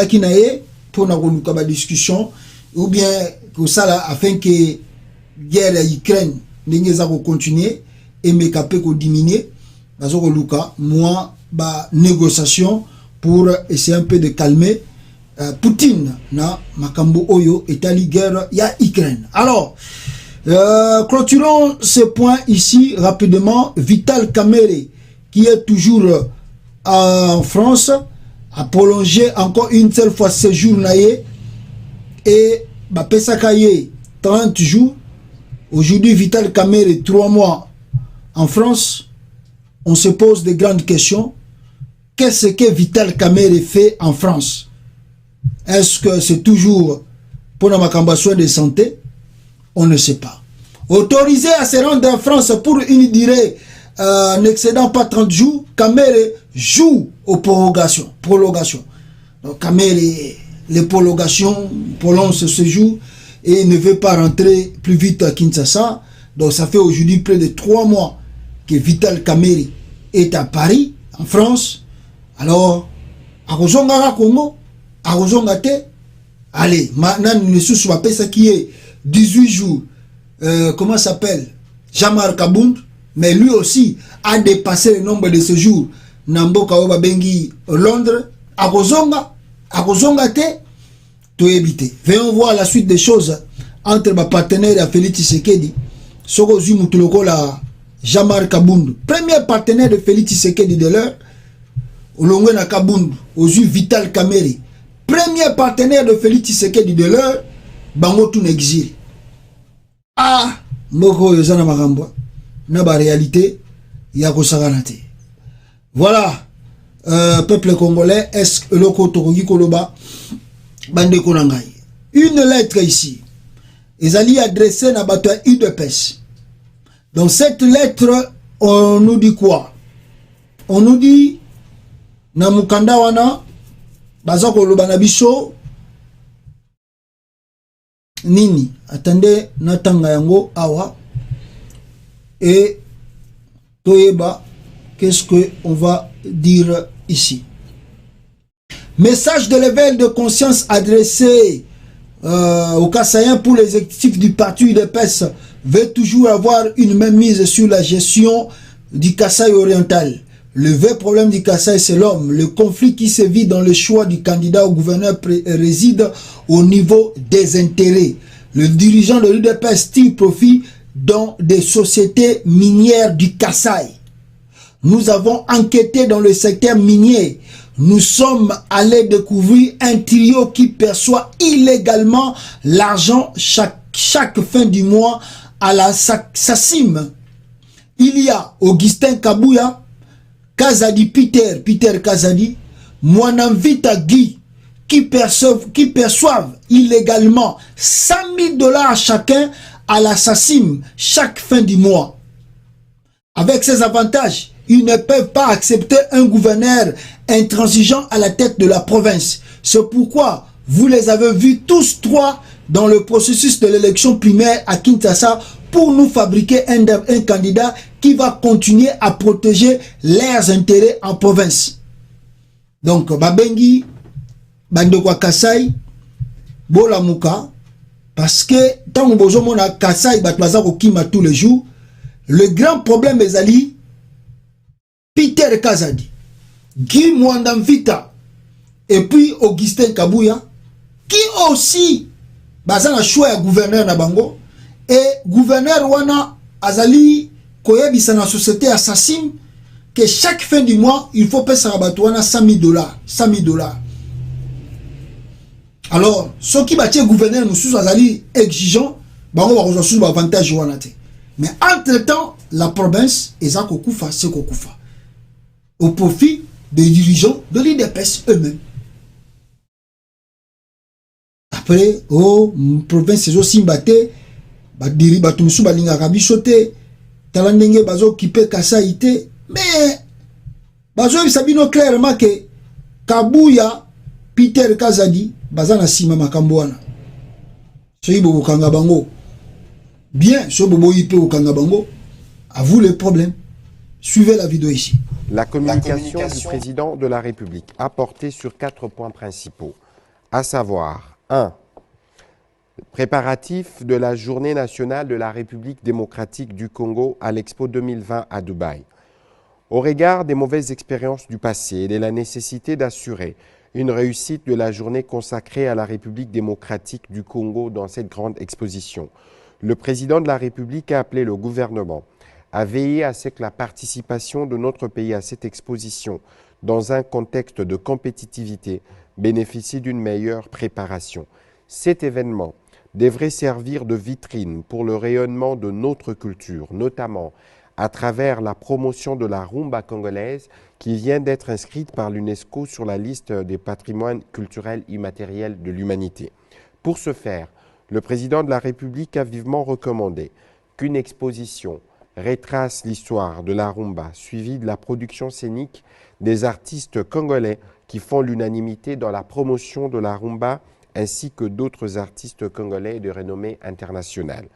la discussion, ou bien pour ça, afin que la guerre à Ukraine ne continue et me capé qu'on diminue. Moi, négociation pour essayer un peu de calmer Poutine na makambo oyo etali guerre ya Ukraine. Alors, clôturons ce point ici rapidement. Vital Kamerhe, qui est toujours en France, a prolongé encore une seule fois séjour naïe et Pesakaye 30 jours. Aujourd'hui, Vital Kamerhe 3 mois en France. On se pose de grandes questions. Qu'est-ce que Vital Kamerhe fait en France? Est-ce que c'est toujours pour la soins de santé? On ne sait pas. Autorisé à se rendre en France pour une durée n'excédant pas 30 jours, Kamerhe joue aux prolongations. Donc Kamerhe, les prolongations prolongent ce séjour et ne veut pas rentrer plus vite à Kinshasa. Donc ça fait aujourd'hui près de 3 mois que Vital Kamerhe est à Paris, en France. Alors, à Rozongara Congo, à Rozongate, allez, maintenant nous sommes ça qui est 18 jours, comment ça s'appelle, Jamar Kabound, mais lui aussi a dépassé le nombre de séjours. Nambo Kaoba Bengi, Londres, à Rozongate, tout éviter. Venons voir la suite des choses entre ma partenaire et Félix Tshisekedi. Sokozu Mutuloko la Jamar Kabound, premier partenaire de Félix Tshisekedi de l'heure. Olongwe na Kabound, Ozu Vital Kamerhe, premier partenaire de Félix Tshisekedi de l'heure, bango tout exil. Ah, moko yozana marambo, na ba réalité, yako saganate. Voilà, peuple congolais, est-ce que le kotokogi koloba, bande konangai. Une lettre ici, ezali adressée na bato ya UDPS. Dans cette lettre, on nous dit quoi? On nous dit, na mukanda wana, bazako lobana biso, nini? Attendez, natanga yango awa. Et, toyeba, qu'est-ce qu'on va dire ici? Message de l'éveil de conscience adressé aux Kassaïens pour les exécutifs du parti UDPS veut toujours avoir une même mise sur la gestion du Kasaï oriental. Le vrai problème du Kasaï, c'est l'homme. Le conflit qui se vit dans le choix du candidat au gouverneur réside au niveau des intérêts. Le dirigeant de l'UDPS tire profit dans des sociétés minières du Kasaï. Nous avons enquêté dans le secteur minier. Nous sommes allés découvrir un trio qui perçoit illégalement l'argent chaque fin du mois à la SACIM. Il y a Augustin Kabouya, Kazadi Peter Kazadi, Mwanamvita Guy, qui perçoivent illégalement 100 000 $ chacun à la SACIM chaque fin du mois. avec ses avantages, ils ne peuvent pas accepter un gouverneur intransigeant à la tête de la province. C'est pourquoi vous les avez vus tous trois dans le processus de l'élection primaire à Kinshasa pour nous fabriquer un candidat qui va continuer à protéger leurs intérêts en province. Donc, Babengi, Bandekwa Kasai, Bolamuka, parce que tant que nous avons Kasai, Batwaza Okima tous les jours, le grand problème est Ali, Peter Kazadi, Guy Mwandamvita, et puis Augustin Kabouya, qui aussi, Bazan a choisi gouverneur Nabango, et gouverneur Wana Azali, Koyebi la société assassine, que chaque fin du mois, il faut payer Sarabatouana $100,000. 100 000 $. Alors, ceux qui battent le gouverneur, nous sommes exigeants, on va avoir un avantage. Mais entre-temps, la province est à Kokufa, c'est Kokufa. Au profit des dirigeants de l'IDPS eux-mêmes. Après, oh, province est aussi battée, Badiri Batumusu Balinga Rabichote, Talandenge Bazo Kipe Kasaïte, mais Bazo Sabino clairement que Kabouya, Peter Kazadi, Bazana Sima Makambouana. C'est Bobo Kangabango. Bien, ce Bobo Ipe au Kangabango, à vous les problèmes. Suivez la vidéo ici. La communication du président de la République a porté sur 4 points principaux, à savoir 1. Préparatif de la journée nationale de la République démocratique du Congo à l'Expo 2020 à Dubaï. Au regard des mauvaises expériences du passé et de la nécessité d'assurer une réussite de la journée consacrée à la République démocratique du Congo dans cette grande exposition, le président de la République a appelé le gouvernement à veiller à ce que la participation de notre pays à cette exposition, dans un contexte de compétitivité, bénéficie d'une meilleure préparation. Cet événement devrait servir de vitrine pour le rayonnement de notre culture, notamment à travers la promotion de la rumba congolaise qui vient d'être inscrite par l'UNESCO sur la liste des patrimoines culturels immatériels de l'humanité. Pour ce faire, le président de la République a vivement recommandé qu'une exposition retrace l'histoire de la rumba, suivie de la production scénique des artistes congolais qui font l'unanimité dans la promotion de la rumba, ainsi que d'autres artistes congolais de renommée internationale.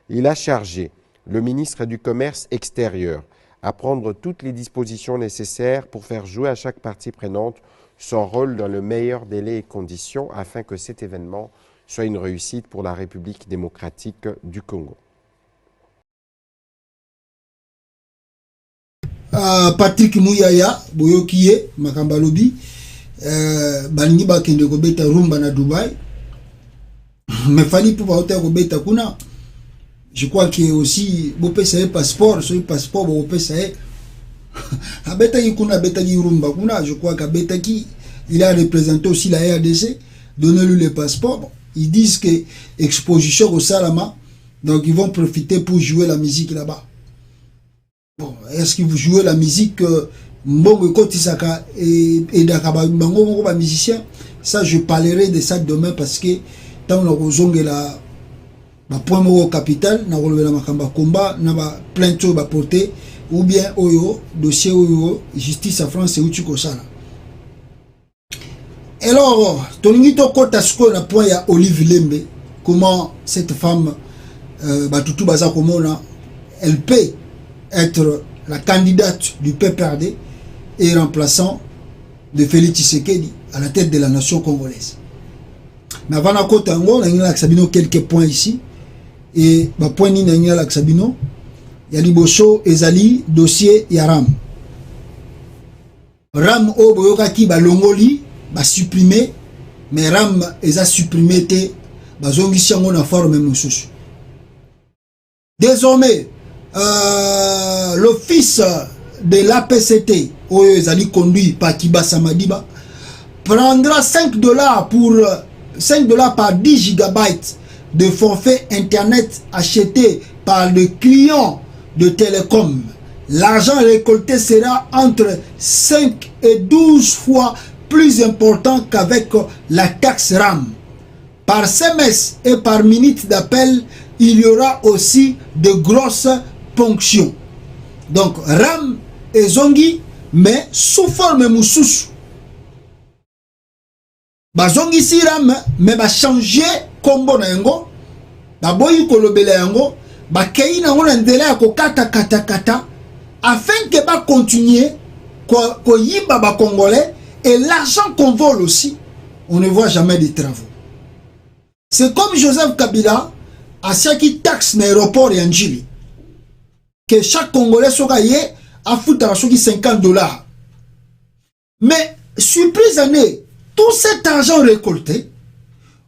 Il a chargé le ministre du Commerce extérieur à prendre toutes les dispositions nécessaires pour faire jouer à chaque partie prenante son rôle dans le meilleur délai et conditions afin que cet événement soit une réussite pour la République démocratique du Congo. Patrick Mouyaya, Boyokiye, Makambalobi, Balingi Bakende Gobeta Rumba na Dubaï. Mais fallait pouvoir hotel Gobeta Kuna. Je crois que aussi, Bopé Sae passeport, ce passeport, Bopé Sae. Abeta Yikuna, Beta Rumba Kuna, je crois qu'Abeta qui, il a représenté aussi la RDC, donnez-lui le passeport. Ils disent que exposition au Salama, donc ils vont profiter pour jouer la musique là-bas. Bon, est-ce que vous jouez la musique Mbongo Kotisaka et Dakaba Bango musicien? Ça, je parlerai de ça demain parce que tant que la point au capital, na relevé la makamba combat, na ba plainte au ba porté ou bien oyo dossier oyo justice à France et Uchiko Sala. Alors, Toningito Kotasko na point ya Olive Lembe, comment cette femme Batutu Baza Komona, elle peut être la candidate du PPRD et remplaçant de Félix Tshisekedi à la tête de la nation congolaise. Mais avant la côte on a quelques points ici. Et ma point ni na la Sabino, il y a Liboso Ezali dossier Yaram. Ram o boyoka ki ba longoli ba supprimer, mais Ram eza supprimé te ba zongi chango na forme mususu. Désormais l'office de l'APCT, Ezali conduit par Kibasa Madiba, prendra $5 par 10 gigabytes de forfait internet acheté par le client de télécom. L'argent récolté sera entre 5 et 12 fois plus important qu'avec la taxe RAM. Par SMS et par minute d'appel, il y aura aussi de grosses ponctions. Donc ram et zongi mais sous forme moussus. Ba zongi si ram mais ba changer combo na yango. Ba boyi kolobele yango, ba kei na ngona ndela ko kata afin que ba continuer ko yiba ba congolais et l'argent qu'on vole aussi, on ne voit jamais des travaux. C'est comme Joseph Kabila a qui taxe l'aéroport et Anjili. Que chaque Congolais soit yé a foutre à $50. Mais, surprise année, tout cet argent récolté,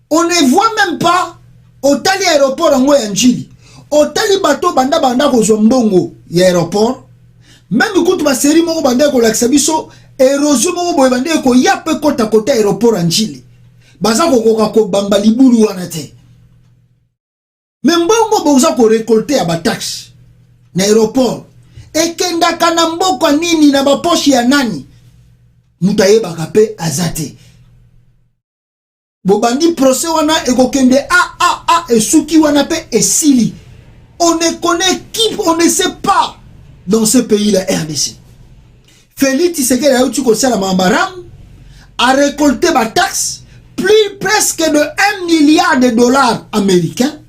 on ne voit même pas au tali aéroport en Anjili. Au tali bateau banda ko zombongo aéroport. Même quand ma série moko banda ko laksabiso érosion moko boy banda ko yape kota kota aéroport Anjili. Baza ko bamba libulu wana te. Mais mbongo boza ko récolter à ba taxe na aéroport et kenda kana mboko nini na ba poche ya nani mutaye bakape azate bobandi procès wana ekokende et suki wana pe esili. On ne connaît qui, on ne sait pas dans ce pays la RDC. Félix Tshisekedi a eu la mambaram a récolté ma taxe plus presque de $1 milliard américains.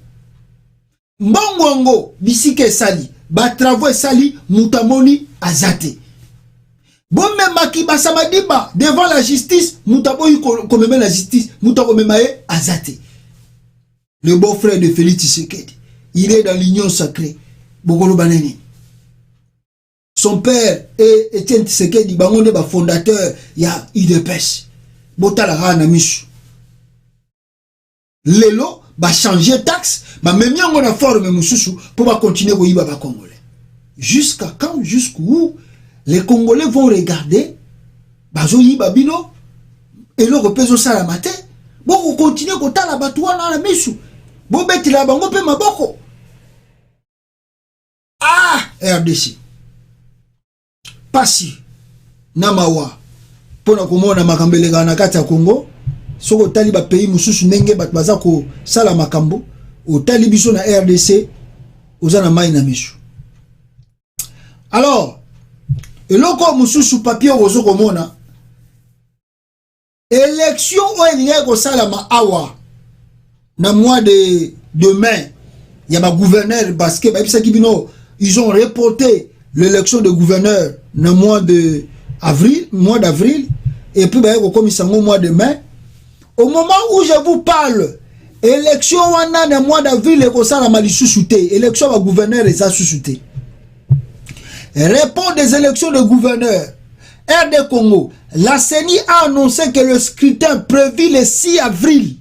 Mbongongo bisike sali ba travaux sali mutamoni azate. Bon même maki basamadiba devant la justice mutaboyi comme la justice mutakomemae azate. Le beau-frère de Félix Tshisekedi, il est dans l'union sacrée. Bokolo banani. Son père est Etienne Tshisekedi, bangonde ba fondateur ya UDPS. Botala rana misu. Lelo ba changer taxe, ba même yango na forme mususu pour ba continuer ko yiba ba congolais. Jusqu'à quand, jusqu'où les Congolais vont regarder bazo yiba bino et le repeso sala matin. Bon continuer ko tala batwa na la misu. Bo beti la bango pe maboko. Ah, RDC. Pasi namawa pona komona makambele na kati ya Congo. Soko tali ba pays mususu ndenge bat baza ko sala makambo o tali biso na RDC ozana mai na misu. Alors eloko mususu papier ozo komona élection o elinga ko sala ma awa na mois de mai il y a ma gouverneur parce que ils ont reporté l'élection de gouverneur dans le mois d'avril et puis au mois de mai. Au moment où je vous parle, élection wana dans le mois d'avril et ça la mali sous-souté, élection de gouverneur et ça sous-souté. Réponse des élections de gouverneur. RD Congo, la CENI a annoncé que le scrutin prévu le 6 avril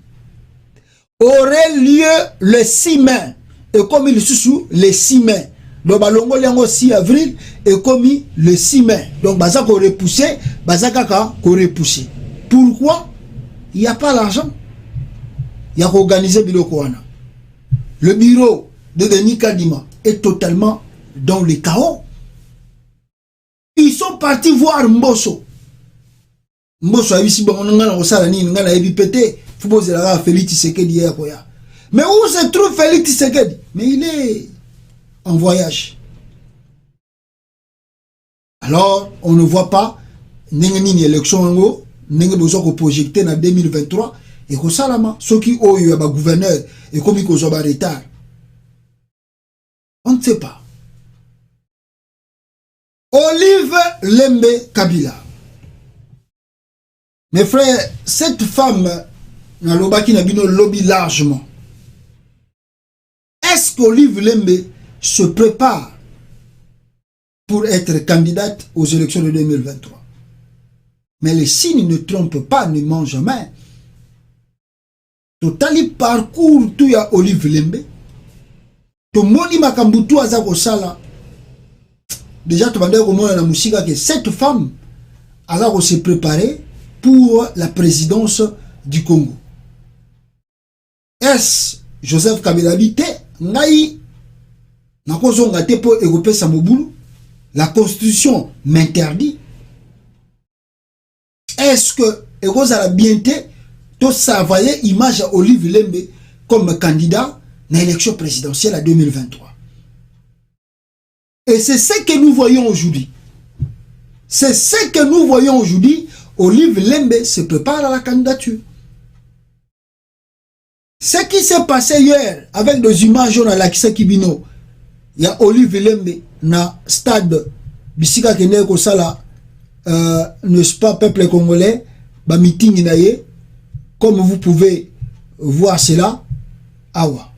aurait lieu le 6 mai. Et comme il sous le 6 mai. Donc, balongo liango 6 avril et commis le 6 mai. Donc, bazaka repoussé, bazaka repoussé. Pourquoi? Il n'y a pas l'argent. Il y a organisé biloko wana. Le bureau de Denis Kadima est totalement dans le chaos. Ils sont partis voir Mbosso. Mbosso a eu si bon on a osala ni ngana ebi pété. Faut poser la Félix Tshisekedi ya koya. Mais où se trouve Félix Tshisekedi? Mais il est en voyage. Alors, on ne voit pas une élection n'est besoin de projeter en 2023 et que salama ceux qui ont eu un gouverneur et comme ils ont un retard. On ne sait pas. Olive Lembe Kabila. Mes frères, cette femme n'a lobaki na bino lobby largement. Est-ce qu'Olive Lembe se prépare pour être candidate aux élections de 2023? Mais les signes ne trompent pas, ne mentent jamais. Totali parcours tout ya Olive Lembe. To moni makambutu azako sala. Déjà tu vas comment la musique que cette femme azako se préparer pour la présidence du Congo. Est-ce Joseph Kabila bité ngai nakozonga te po ekopesa mobulu? La constitution m'interdit. Est-ce que ekozala bien te to savoyer image à Olive Lembe comme candidat à l'élection présidentielle à 2023? Et c'est ce que nous voyons aujourd'hui. C'est ce que nous voyons aujourd'hui. Olive Lembe se prépare à la candidature. Ce qui s'est passé hier avec des images dans la Kisa Kibino, il y a Olive Lembe na stade Bisika Kene Kosala, n'est-ce pas, peuple congolais, ba meeting naye, comme vous pouvez voir cela, awa.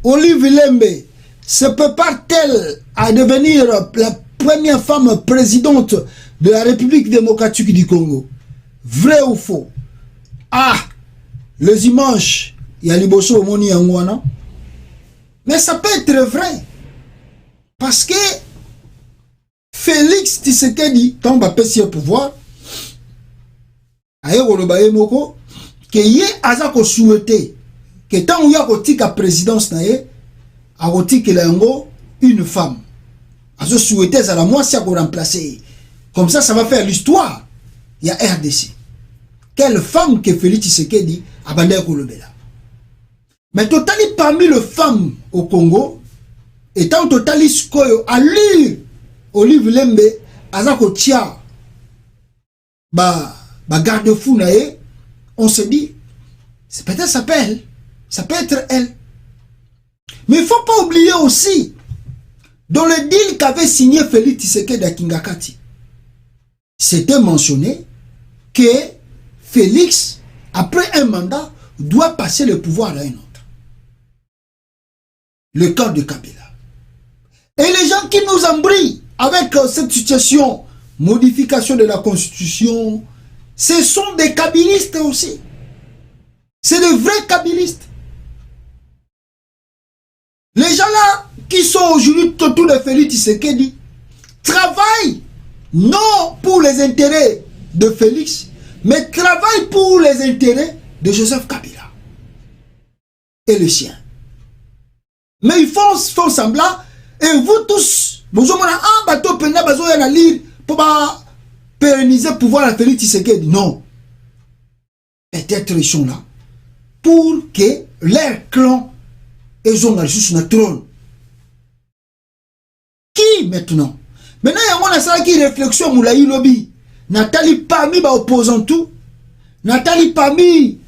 Olive Lembe se prépare-t-elle à devenir la première femme présidente de la République démocratique du Congo? Vrai ou faux? Ah, les images, il y a Liboso Omoni Angwana. Mais ça peut être vrai. Parce que Félix Tshisekedi, quand on va passer au pouvoir, que yé azako souhaité que tant où y a la présidence naé, a une femme. A souhaité à la moi si a remplacer. Comme ça va faire l'histoire. Il y a RDC. Quelle femme que Félix Tshisekedi a bandé Kolobela. Mais totali parmi les femmes au Congo, étant totali skoyo à lui, Olive Lembe, azako tia, garde-fou naé, on se dit, c'est peut-être ça peut elle. Ça peut être elle. Mais il ne faut pas oublier aussi, dans le deal qu'avait signé Félix Tshisekedi à Kingakati, c'était mentionné que Félix, après un mandat, doit passer le pouvoir à un autre. Le camp de Kabila. Et les gens qui nous embrouillent avec cette situation, modification de la constitution, ce sont des kabilistes aussi. C'est de vrais kabilistes. Les gens là qui sont aujourd'hui autour de Félix Tshisekedi travaillent non pour les intérêts de Félix, mais travaillent pour les intérêts de Joseph Kabila et le sien. Mais ils font semblant, et vous tous, vous avez un bateau pour pérenniser le pouvoir à Félix Tshisekedi. Non. Peut-être ils sont là pour que leur clan ils ont sur le trône. Qui maintenant? Maintenant, il y a une réflexion Moulaï Lobby. Nathalie parmi les opposants tout. Nathalie parmi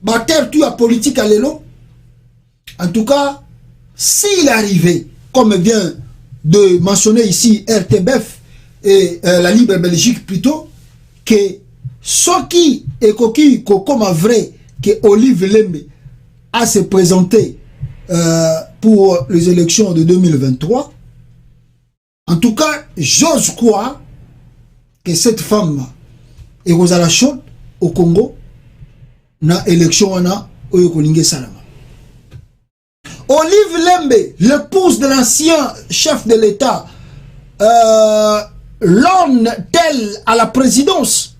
les terre tout à politique à l'élo. En tout cas, s'il arrivait, comme vient de mentionner ici RTBF et la Libre Belgique plutôt, que ce qui est coquille comme vrai que Olive Lembe a se présenté pour les élections de 2023. En tout cas, j'ose croire que cette femme est aux la chaude au Congo na élection na Oyokolinge Salama. Olive Lembe, l'épouse de l'ancien chef de l'État, l'on-t-elle à la présidence?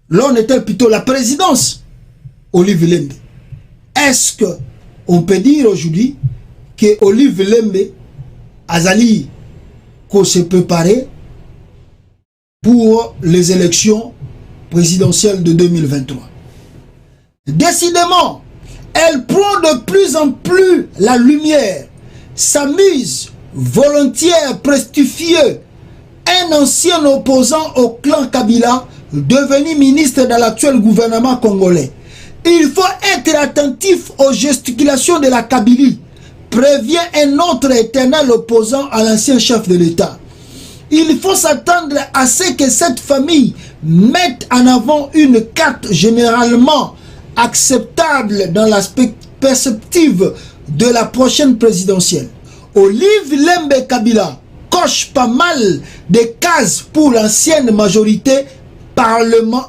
L'on est-elle plutôt la présidence? Olive Lembe. Est-ce que on peut dire aujourd'hui que Olive Lembe Azali qu'on se préparer pour les élections présidentielles de 2023. Décidément, elle prend de plus en plus la lumière, s'amuse volontiers prestigieux, un ancien opposant au clan Kabila, devenu ministre dans l'actuel gouvernement congolais. Il faut être attentif aux gesticulations de la Kabylie, prévient un autre éternel opposant à l'ancien chef de l'État. Il faut s'attendre à ce que cette famille mette en avant une carte généralement acceptable dans la perspective de la prochaine présidentielle. Olive Lembe Kabila coche pas mal de cases pour l'ancienne majorité parlement.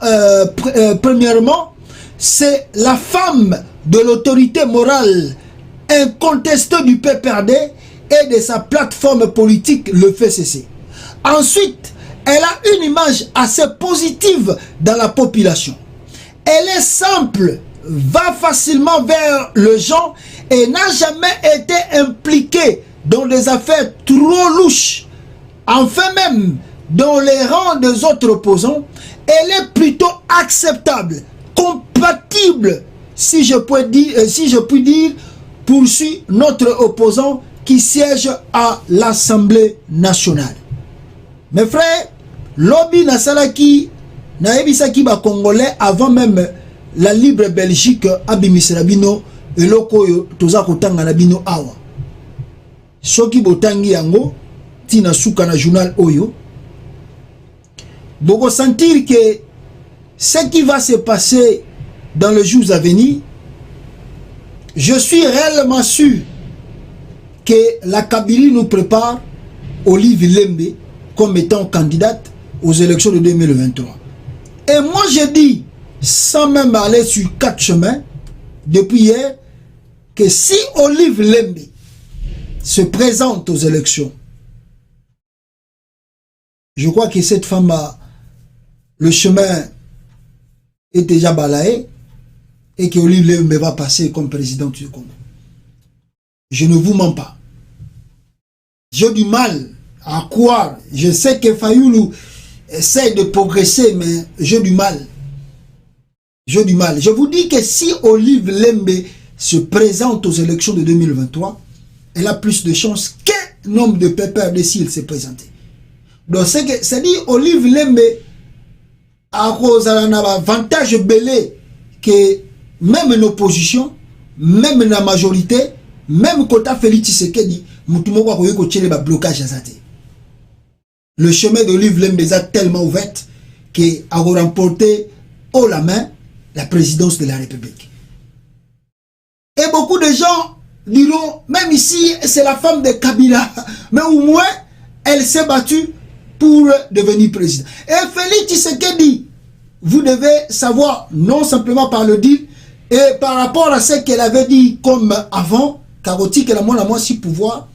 Premièrement, c'est la femme de l'autorité morale incontestée du PPRD et de sa plateforme politique le fait cesser. Ensuite, elle a une image assez positive dans la population. Elle est simple, va facilement vers le gens et n'a jamais été impliquée dans des affaires trop louches. Enfin même, dans les rangs des autres opposants, elle est plutôt acceptable, compatible, si je puis dire, poursuit notre opposant qui siège à l'Assemblée nationale. Mes frères, lobby nasalaki naebisaki ba Congolais avant même la libre Belgique abimisela bino eloko yo toza kotanga na bino awa. Soki botangi yango tina suka na journal oyo, vous sentir que ce qui va se passer dans les jours à venir, je suis réellement sûr que la Kabylie nous prépare Olive Lembe comme étant candidate aux élections de 2023. Et moi je dis, sans même aller sur 4 chemins, depuis hier, que si Olive Lembe se présente aux élections, je crois que cette femme a le chemin est déjà balayé et que Olive Lembe va passer comme président du Congo. Je ne vous mens pas. J'ai du mal à croire. Je sais que Fayoulou essaie de progresser, mais j'ai du mal. J'ai du mal. Je vous dis que si Olive Lembe se présente aux élections de 2023, elle a plus de chances qu'un nombre de PPRD s'il s'est présenté. Donc c'est dit Olive Lembe à cause d'un avantage belé que même une opposition, même la majorité, même quand Félix Tshisekedi, Moutoumoko a eu un blocage à Zate. Le chemin d'Olive Lembe est tellement ouvert qu'il a remporté haut la main la présidence de la République. Et beaucoup de gens diront, même ici, c'est la femme de Kabila, mais au moins, elle s'est battue pour devenir président. Et Félix Tshisekedi, vous devez savoir, non simplement par le deal, et par rapport à ce qu'elle avait dit comme avant, Karoti qu'elle a moins si pouvoir,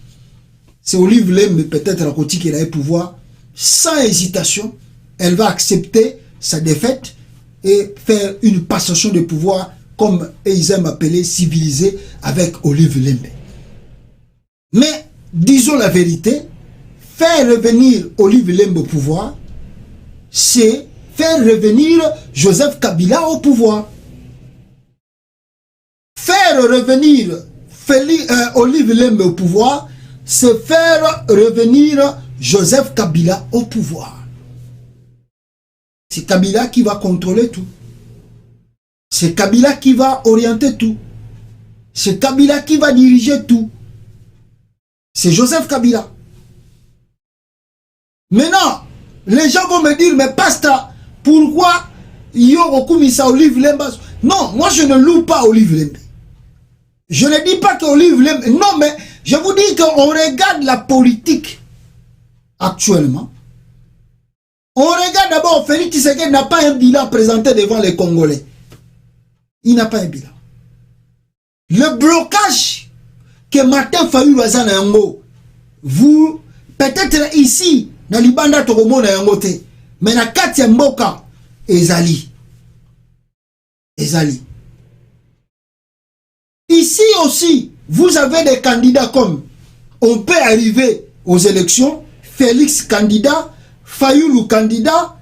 c'est Olive Lembe peut-être la Karoti qu'elle a eu pouvoir, sans hésitation, elle va accepter sa défaite et faire une passation de pouvoir comme ils aiment appeler civilisé avec Olive Lembe. Mais disons la vérité, faire revenir Olive Lembe au pouvoir, c'est faire revenir Joseph Kabila au pouvoir. Faire revenir Olive Lembe au pouvoir, c'est faire revenir Joseph Kabila au pouvoir. C'est Kabila qui va contrôler tout. C'est Kabila qui va orienter tout. C'est Kabila qui va diriger tout. C'est Joseph Kabila. Maintenant, les gens vont me dire, mais Pasta, pourquoi il y a Olive Lembe? Non, moi je ne loue pas Olive Lembe. Je ne dis pas que Olive Lembe... Non, mais je vous dis qu'on regarde la politique actuellement. On regarde d'abord, Félix Tshisekedi n'a pas un bilan présenté devant les Congolais. Il n'a pas un bilan. Le blocage que Martin Fayulu a zanango, vous, peut-être ici, dans Libanda Togomo na yango te, mais na Katia Mboka, Ezali. Ezali. Ici aussi, vous avez des candidats comme, on peut arriver aux élections, Félix candidat, Fayulu candidat,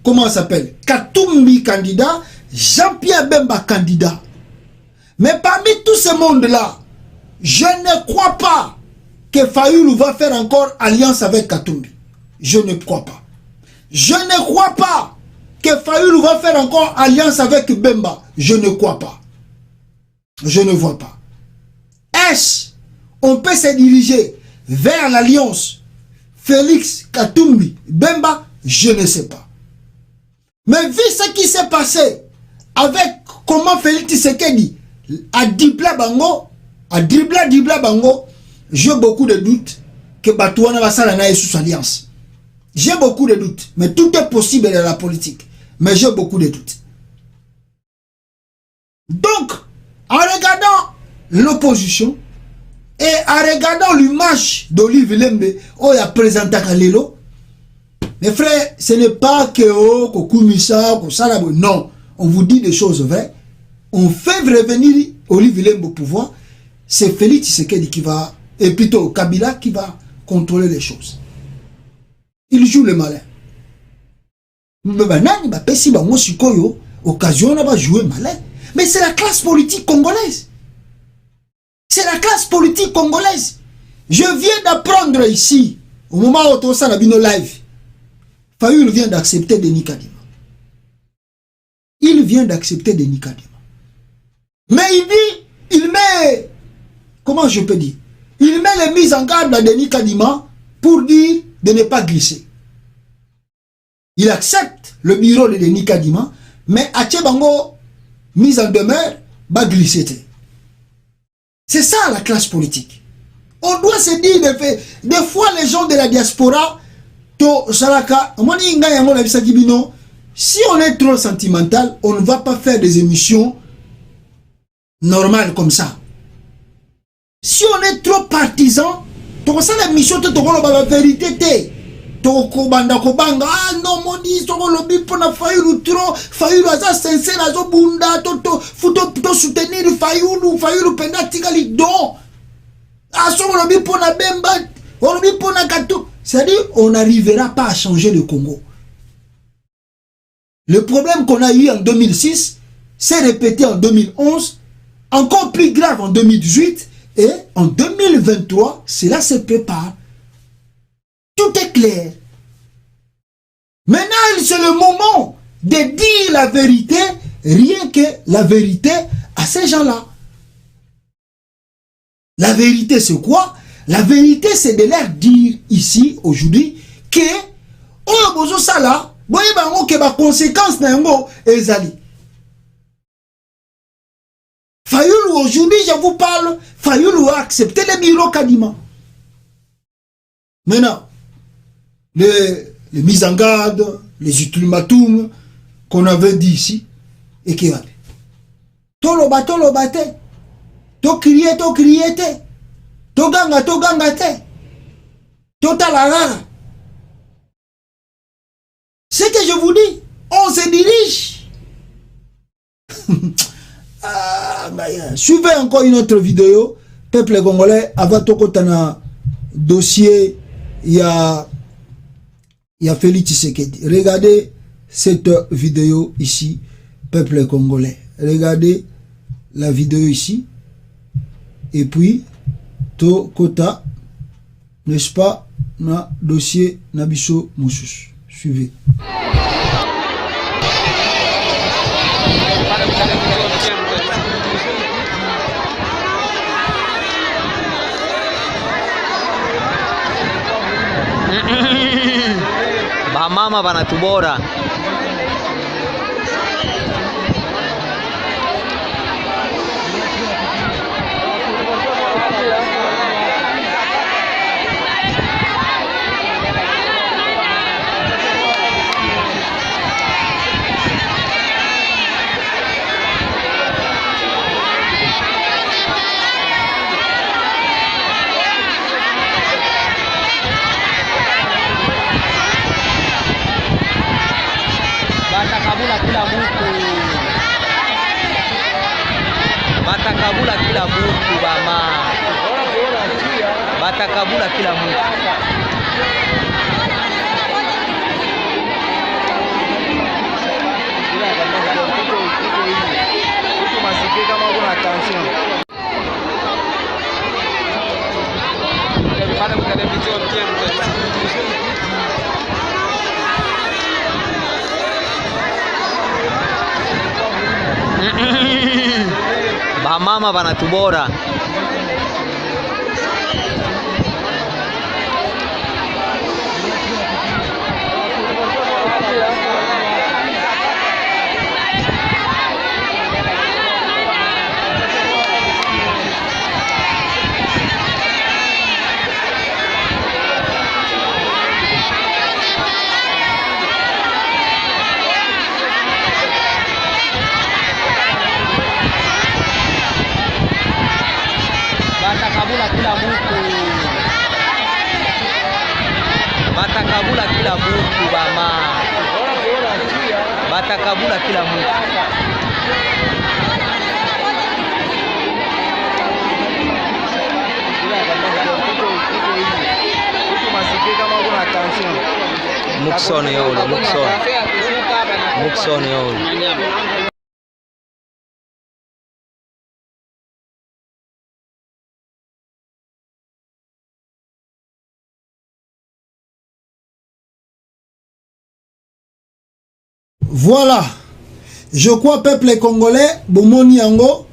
comment ça s'appelle, Katumbi candidat, Jean-Pierre Bemba candidat. Mais parmi tout ce monde-là, je ne crois pas que Fayulu va faire encore alliance avec Katumbi. Je ne crois pas. Je ne crois pas que Fayulu va faire encore alliance avec Bemba. Je ne crois pas. Je ne vois pas. Est-ce on peut se diriger vers l'alliance Félix Katumbi Bemba? Je ne sais pas. Mais vu ce qui s'est passé avec comment Félix Tshisekedi a dribblé Bango, j'ai beaucoup de doutes que Batouana va s'allier sous alliance. J'ai beaucoup de doutes. Mais tout est possible dans la politique. Mais j'ai beaucoup de doutes. Donc, en regardant l'opposition, Et en regardant l'image d'Olive Lembe, oh, il a présenté Kalelo. Mes frères, ce n'est pas que oh, Kokumisa, Kosalabo. Non, on vous dit des choses vraies. On fait revenir Olive Lembe au pouvoir. C'est Félix Tshisekedi qui va, et plutôt Kabila qui va contrôler les choses. Il joue le malin. Occasion de jouer malin. Mais c'est la classe politique congolaise. C'est la classe politique congolaise. Je viens d'apprendre ici, au moment où on s'en a vu nos live, Fayoul vient d'accepter Denis Kadima. Il vient d'accepter Denis Kadima. Mais il dit, il met, comment je peux dire, il met les mises en garde à Denis Kadima pour dire de ne pas glisser. Il accepte le bureau de Denis Kadima, mais à Tchebango, mise en demeure, va glisser. C'est ça la classe politique. On doit se dire, des fois les gens de la diaspora, si on est trop sentimental, on ne va pas faire des émissions normales comme ça. Si on est trop partisan, tu ça l'émission, tu as la vérité. Ah non, mon dit, tu as le pour na Fayoulou trop, Fayoulou a sincère, a bunda, faut soutenir Fayoulou penda tigali don. Ah, sur le pour na bemba, on le pour na gato. C'est-à-dire, on n'arrivera pas à changer le Congo. Le problème qu'on a eu en 2006 s'est répété en 2011, encore plus grave en 2018, et en 2023, cela se prépare. Tout est clair. Maintenant, c'est le moment de dire la vérité, rien que la vérité à ces gens-là. La vérité, c'est quoi? La vérité, c'est de leur dire ici, aujourd'hui, que, oh, bozo sala, voyez, que ma conséquence n'a pas ezali. Fayoulou, aujourd'hui, je vous parle, Fayoulou a accepté le bureau Kadima. Maintenant, les mises en garde, les ultimatums qu'on avait dit ici, et qui va. Tolo bate, to crié, to ganga te, to talagara. C'est que je vous dis, on se dirige. Suivez encore une autre vidéo, peuple congolais, avant tout un dossier, il y a Félix Tshisekedi. Regardez cette vidéo ici, peuple congolais. Regardez la vidéo ici. Et puis, to kota, n'est-ce pas, na dossier Nabiso Moussous. Suivez. Bamama banatubora. Batakabula kila mtu bama. Batakabula kila mtu. Mtu masikie kama kuna attention. Para kwa television Bamama banatubora. batakabula kila mtu bama. Batakabula kila mtu. Mukson yolo, Mukson. Mukson yolo. Voilà, je crois peuple congolais, bomoni yango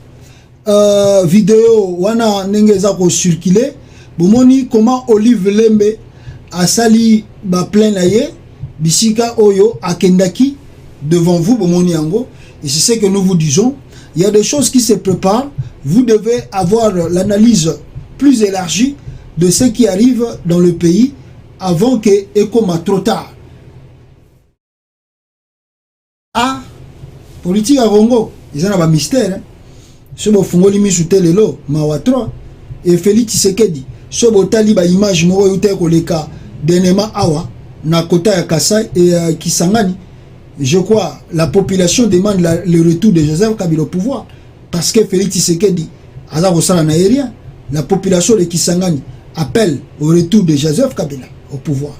vidéo wana nengeza ko circuler, bomoni comment Olive Lembe a sali ba plein naye, bisika oyo akendaki devant vous bomoni yango, et c'est ce que nous vous disons, il y a des choses qui se préparent, vous devez avoir l'analyse plus élargie de ce qui arrive dans le pays avant que ekoma trop tard. Ah, politique à Congo, ils ont un mystère. Ce beau fongoli misute lelo, mawatro, et Félix Tshisekedi. Ce beau taliba image mo yote koleka denema awa na kota ya Kasai et Kisangani. Je crois la population demande le retour de Joseph Kabila au pouvoir parce que Félix Tshisekedi aza kosala na rien. La population de Kisangani appelle au retour de Joseph Kabila au pouvoir.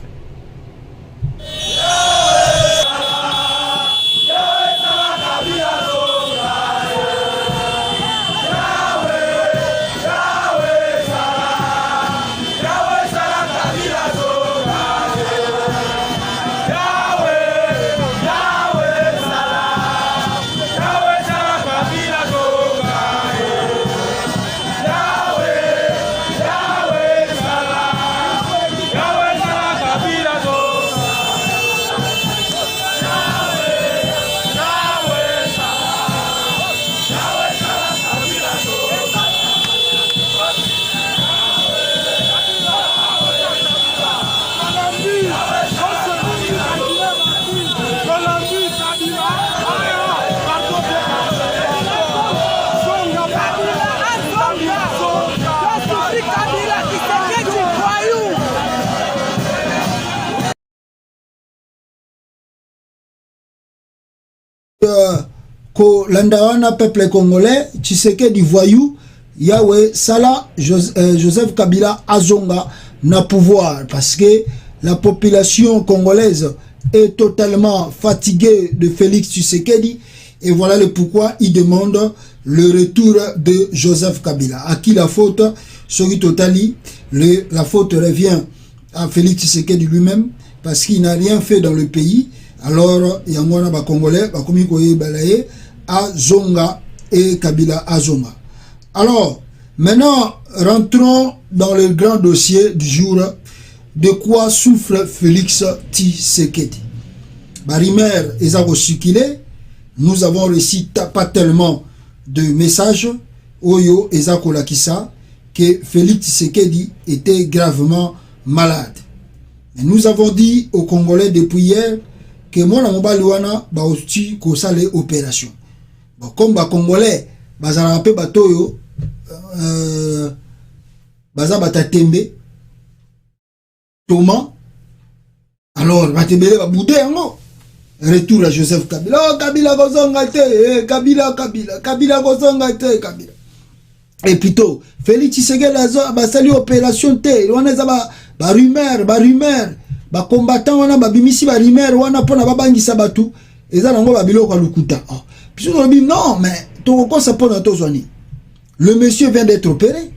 Ko landawana peuple congolais, Tshisekedi voyou, Yahweh Sala, Joseph Kabila Azonga na pouvoir parce que la population congolaise est totalement fatiguée de Félix Tshisekedi et voilà le pourquoi il demande le retour de Joseph Kabila. À qui la faute? Sori Totali, la faute revient à Félix Tshisekedi lui-même parce qu'il n'a rien fait dans le pays. Alors, il y a un Congolais, Balaye, Azonga et Kabila Azonga. Alors, maintenant, rentrons dans le grand dossier du jour. De quoi souffre Félix Tshisekedi? Barimer et circulé. Nous avons reçu pas tellement de messages. Oyo et Lakissa que Félix Tshisekedi était gravement malade. Mais nous avons dit aux Congolais depuis hier que moi, Mobaliwana, ba aussi ko sale opération. Bon, comme ba Congolais, bazala pe batoyo, baza batatembe, Thomas, alors batebele ba boudé yango. Retour à Joseph Kabila. Oh, Kabila kozonga te, Kabila kozonga te, Kabila. Et plutôt, Félix Tshisekedi ba sali opération te, wana za ba rumeur, ba combattant wana ba bimisi ba rumeur wana pona ba bangisa batu eza nango ba biloko lukuta. Oh, puis on dit non mais to ko ça pona to zoni. Le monsieur vient d'être opéré.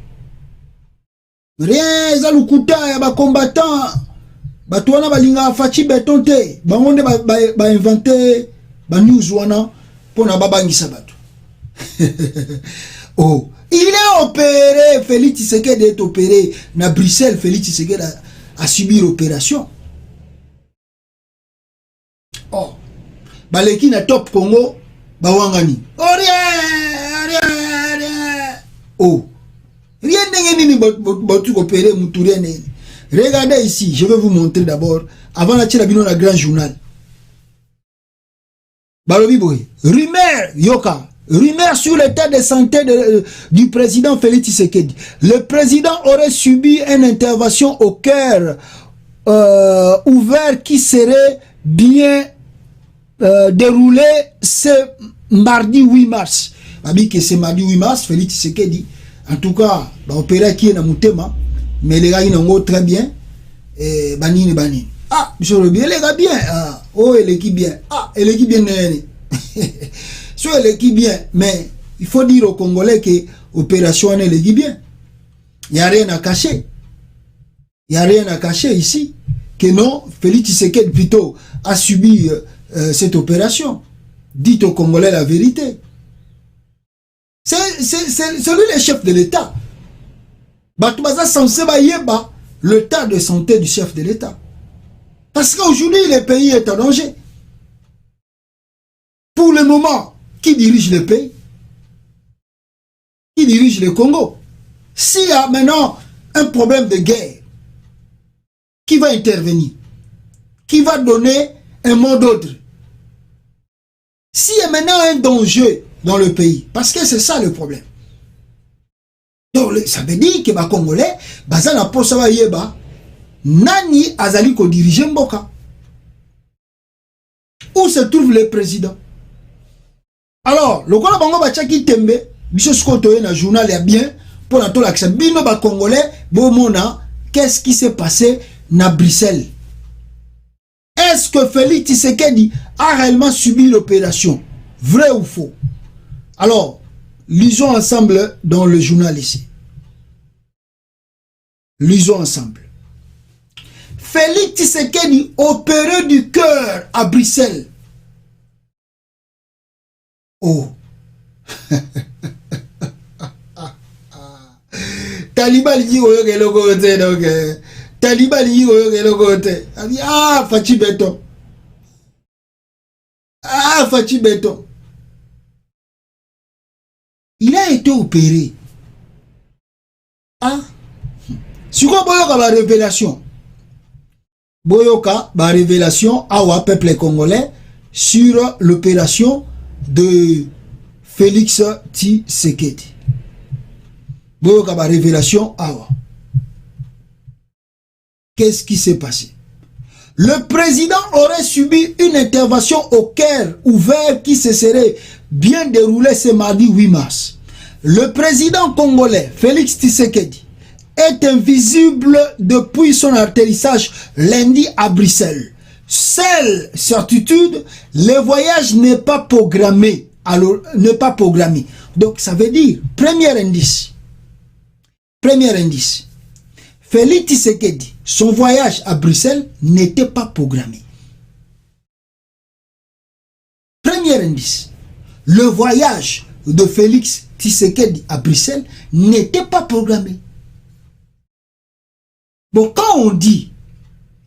Rien eza lukuta ya ba combattant batu wana balinga fachi beton te, bangonde ba inventer ba news wana pona ba bangisa batu. Oh, il est opéré, Félix Tshisekedi est opéré na Bruxelles, Félix Tshisekedi a subi l'opération. Oh, baleki na top Congo, bawangani. Oh, rien. Oh, rien n'est ni botu opéré, moutouré n'est. Regardez ici, je vais vous montrer d'abord, avant la tirabino la grand journal. Balobi boy, rumeur, yoka. Rumeur sur l'état de santé du président Félix Tshisekedi. Le président aurait subi une intervention au cœur ouvert qui serait bien déroulé ce mardi 8 mars. Abi que c'est mardi 8 mars, Félix Tshisekedi. En tout cas, l'opéra qui est dans Moutema, mais les gars ils ont très bien. Et banini. Ah, monsieur le bien, les gars bien. Ah, oh, elle est qui bien. Ah, elle est qui bien. So elle est qui bien. Mais il faut dire aux Congolais que l'opération elle est qui bien. Il n'y a rien à cacher. Il n'y a rien à cacher ici. Que non, Félix Tshisekedi plutôt a subi cette opération. Dites aux Congolais la vérité. C'est lui le chef de l'État. Batoubaza censé yeba l'état de santé du chef de l'État. Parce qu'aujourd'hui, le pays est en danger. Pour le moment, qui dirige le pays? Qui dirige le Congo? S'il y a maintenant un problème de guerre, qui va intervenir? Qui va donner un mot d'ordre? S'il y a maintenant un danger dans le pays, parce que c'est ça le problème. Donc, ça veut dire que les Congolais, bazana posa yeba, nani azali ko diriger mboka. Où se trouve le président? Alors, le Congolais bango bachaki tembe, biso skoto na journal ya bien pour la tolakisa bino ba Congolais bomona qu'est-ce qui s'est passé na Bruxelles. Est-ce que Félix Tshisekedi a réellement subi l'opération? Vrai ou faux? Alors, lisons ensemble dans le journal ici. Lisons ensemble. Félix Tshisekedi opéré du cœur à Bruxelles. Oh. Taliban dit que le côté donc Taliban dit que le côté. Ah, Fachi Beton. Ah, Fachi Beton. Il a été opéré. Ah. Si quoi boyoka la révélation. Boyoka la révélation à peuple congolais sur l'opération de Félix Tshisekedi. Boyoka la révélation awa. Qu'est-ce qui s'est passé? Le président aurait subi une intervention au cœur ouvert qui se serait bien déroulée ce mardi 8 mars. Le président congolais Félix Tshisekedi est invisible depuis son atterrissage lundi à Bruxelles. Seule certitude, le voyage n'est pas programmé. Alors, n'est pas programmé. Donc, ça veut dire, premier indice, Félix Tshisekedi, son voyage à Bruxelles n'était pas programmé. Premier indice, le voyage de Félix Tshisekedi à Bruxelles n'était pas programmé. Bon, quand on dit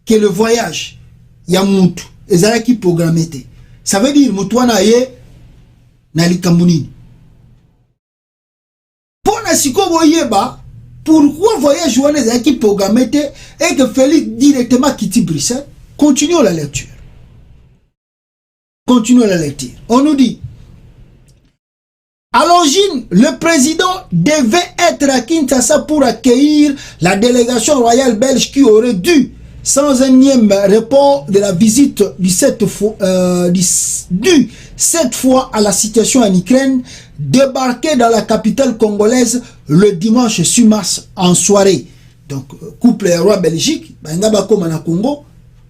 que le voyage, il y a Moutou, et qui programmé, ça veut dire Moutouana ye Nali Kambounini. Pour Nasiko Boyeba, pourquoi voyage Jouane qui programmé et que Félix directement quitte Bruxelles? Continuons la lecture. Continuons la lecture. On nous dit, à l'origine, le président devait être à Kinshasa pour accueillir la délégation royale belge qui aurait dû, sans un énième report de la visite du cette fois à la situation en Ukraine, débarquer dans la capitale congolaise le dimanche 6 mars en soirée. Donc, couple roi Belgique, Congo,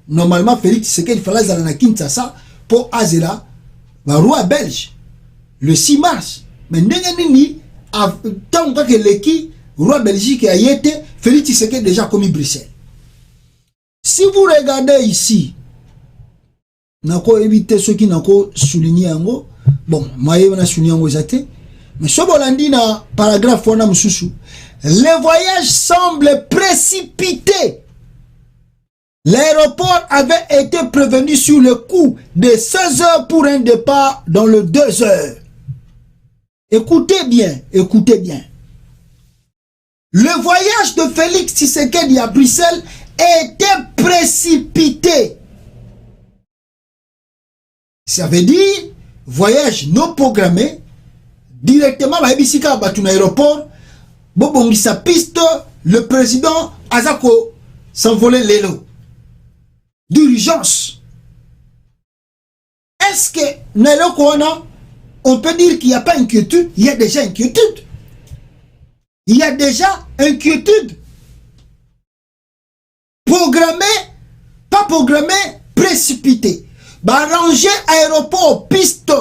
normalement, Félix Tshisekedi fallait aller à Kinshasa pour Azela, roi belge, le 6 mars. Mais tant que l'équipe roi Belgique a été, Félix Tshisekedi déjà commis Bruxelles. Si vous regardez ici, nako éviter ceux qui n'ont souligné en bon, moi on a souligné en zate, mais ce bolandi na paragraphe on a mususu, le voyage semble précipité. L'aéroport avait été prévenu sur le coup de 16 heures pour un départ dans le 2 heures. Écoutez bien, écoutez bien. Le voyage de Félix Tshisekedi à Bruxelles était précipité. Ça veut dire, voyage non programmé, directement à l'aéroport, Bobongisa piste, le président Azako s'envolait l'élo. d'urgence. Est-ce que on peut dire qu'il n'y a pas inquiétude? Il y a déjà inquiétude. Il y a déjà inquiétude. Programmé, pas programmé, précipité. Ranger aéroport, piste.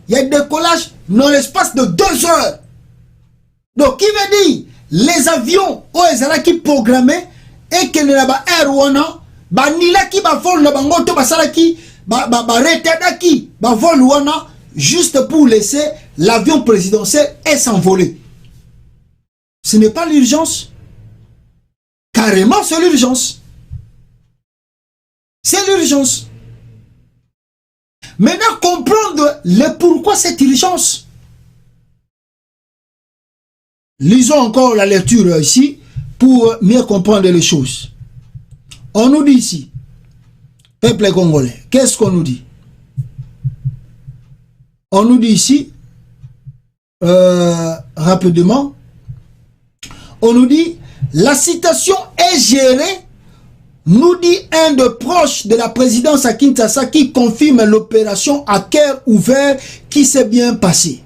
Il y a un décollage dans l'espace de 2 heures. Donc, qui veut dire les avions qui programmés et que ne ba air wana ba nila ki ba vol na bango to ba salaki ba retarda ki ba vol wana juste pour laisser l'avion présidentiel et s'envoler. Ce n'est pas l'urgence. Carrément, c'est l'urgence. C'est l'urgence. Maintenant, comprendre le pourquoi cette urgence. Lisons encore la lecture ici pour mieux comprendre les choses. On nous dit ici, peuple congolais, qu'est-ce qu'on nous dit? On nous dit ici, rapidement, on nous dit, la citation est gérée, nous dit un de proches de la présidence à Kinshasa qui confirme l'opération à cœur ouvert qui s'est bien passée.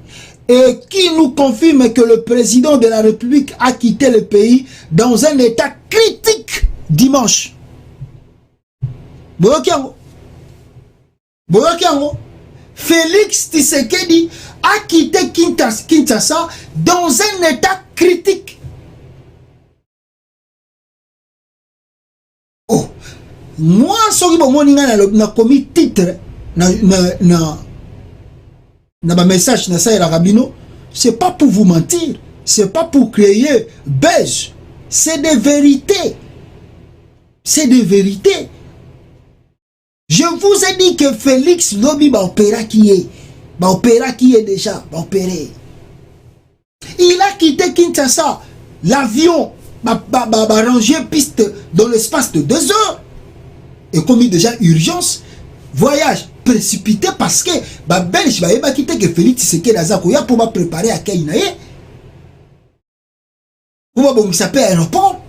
Et qui nous confirme que le président de la République a quitté le pays dans un état critique dimanche. Félix Tshisekedi a quitté Kinshasa dans un état critique. Oh, moi, ce que j'ai commis titre na message na ça et la rabino, c'est pas pour vous mentir, c'est pas pour créer buzz, c'est des vérités. C'est des vérités. Je vous ai dit que Félix Lobi va opérer qui est déjà va opérer. Il a quitté Kinshasa, l'avion va ranger piste dans l'espace de 2 heures. Et comme il déjà urgence, voyage précipité parce que Belge va quitter que Félix Tshisekedi Azakoya pour préparer à Kainaye. Pour s'appeler aéroport.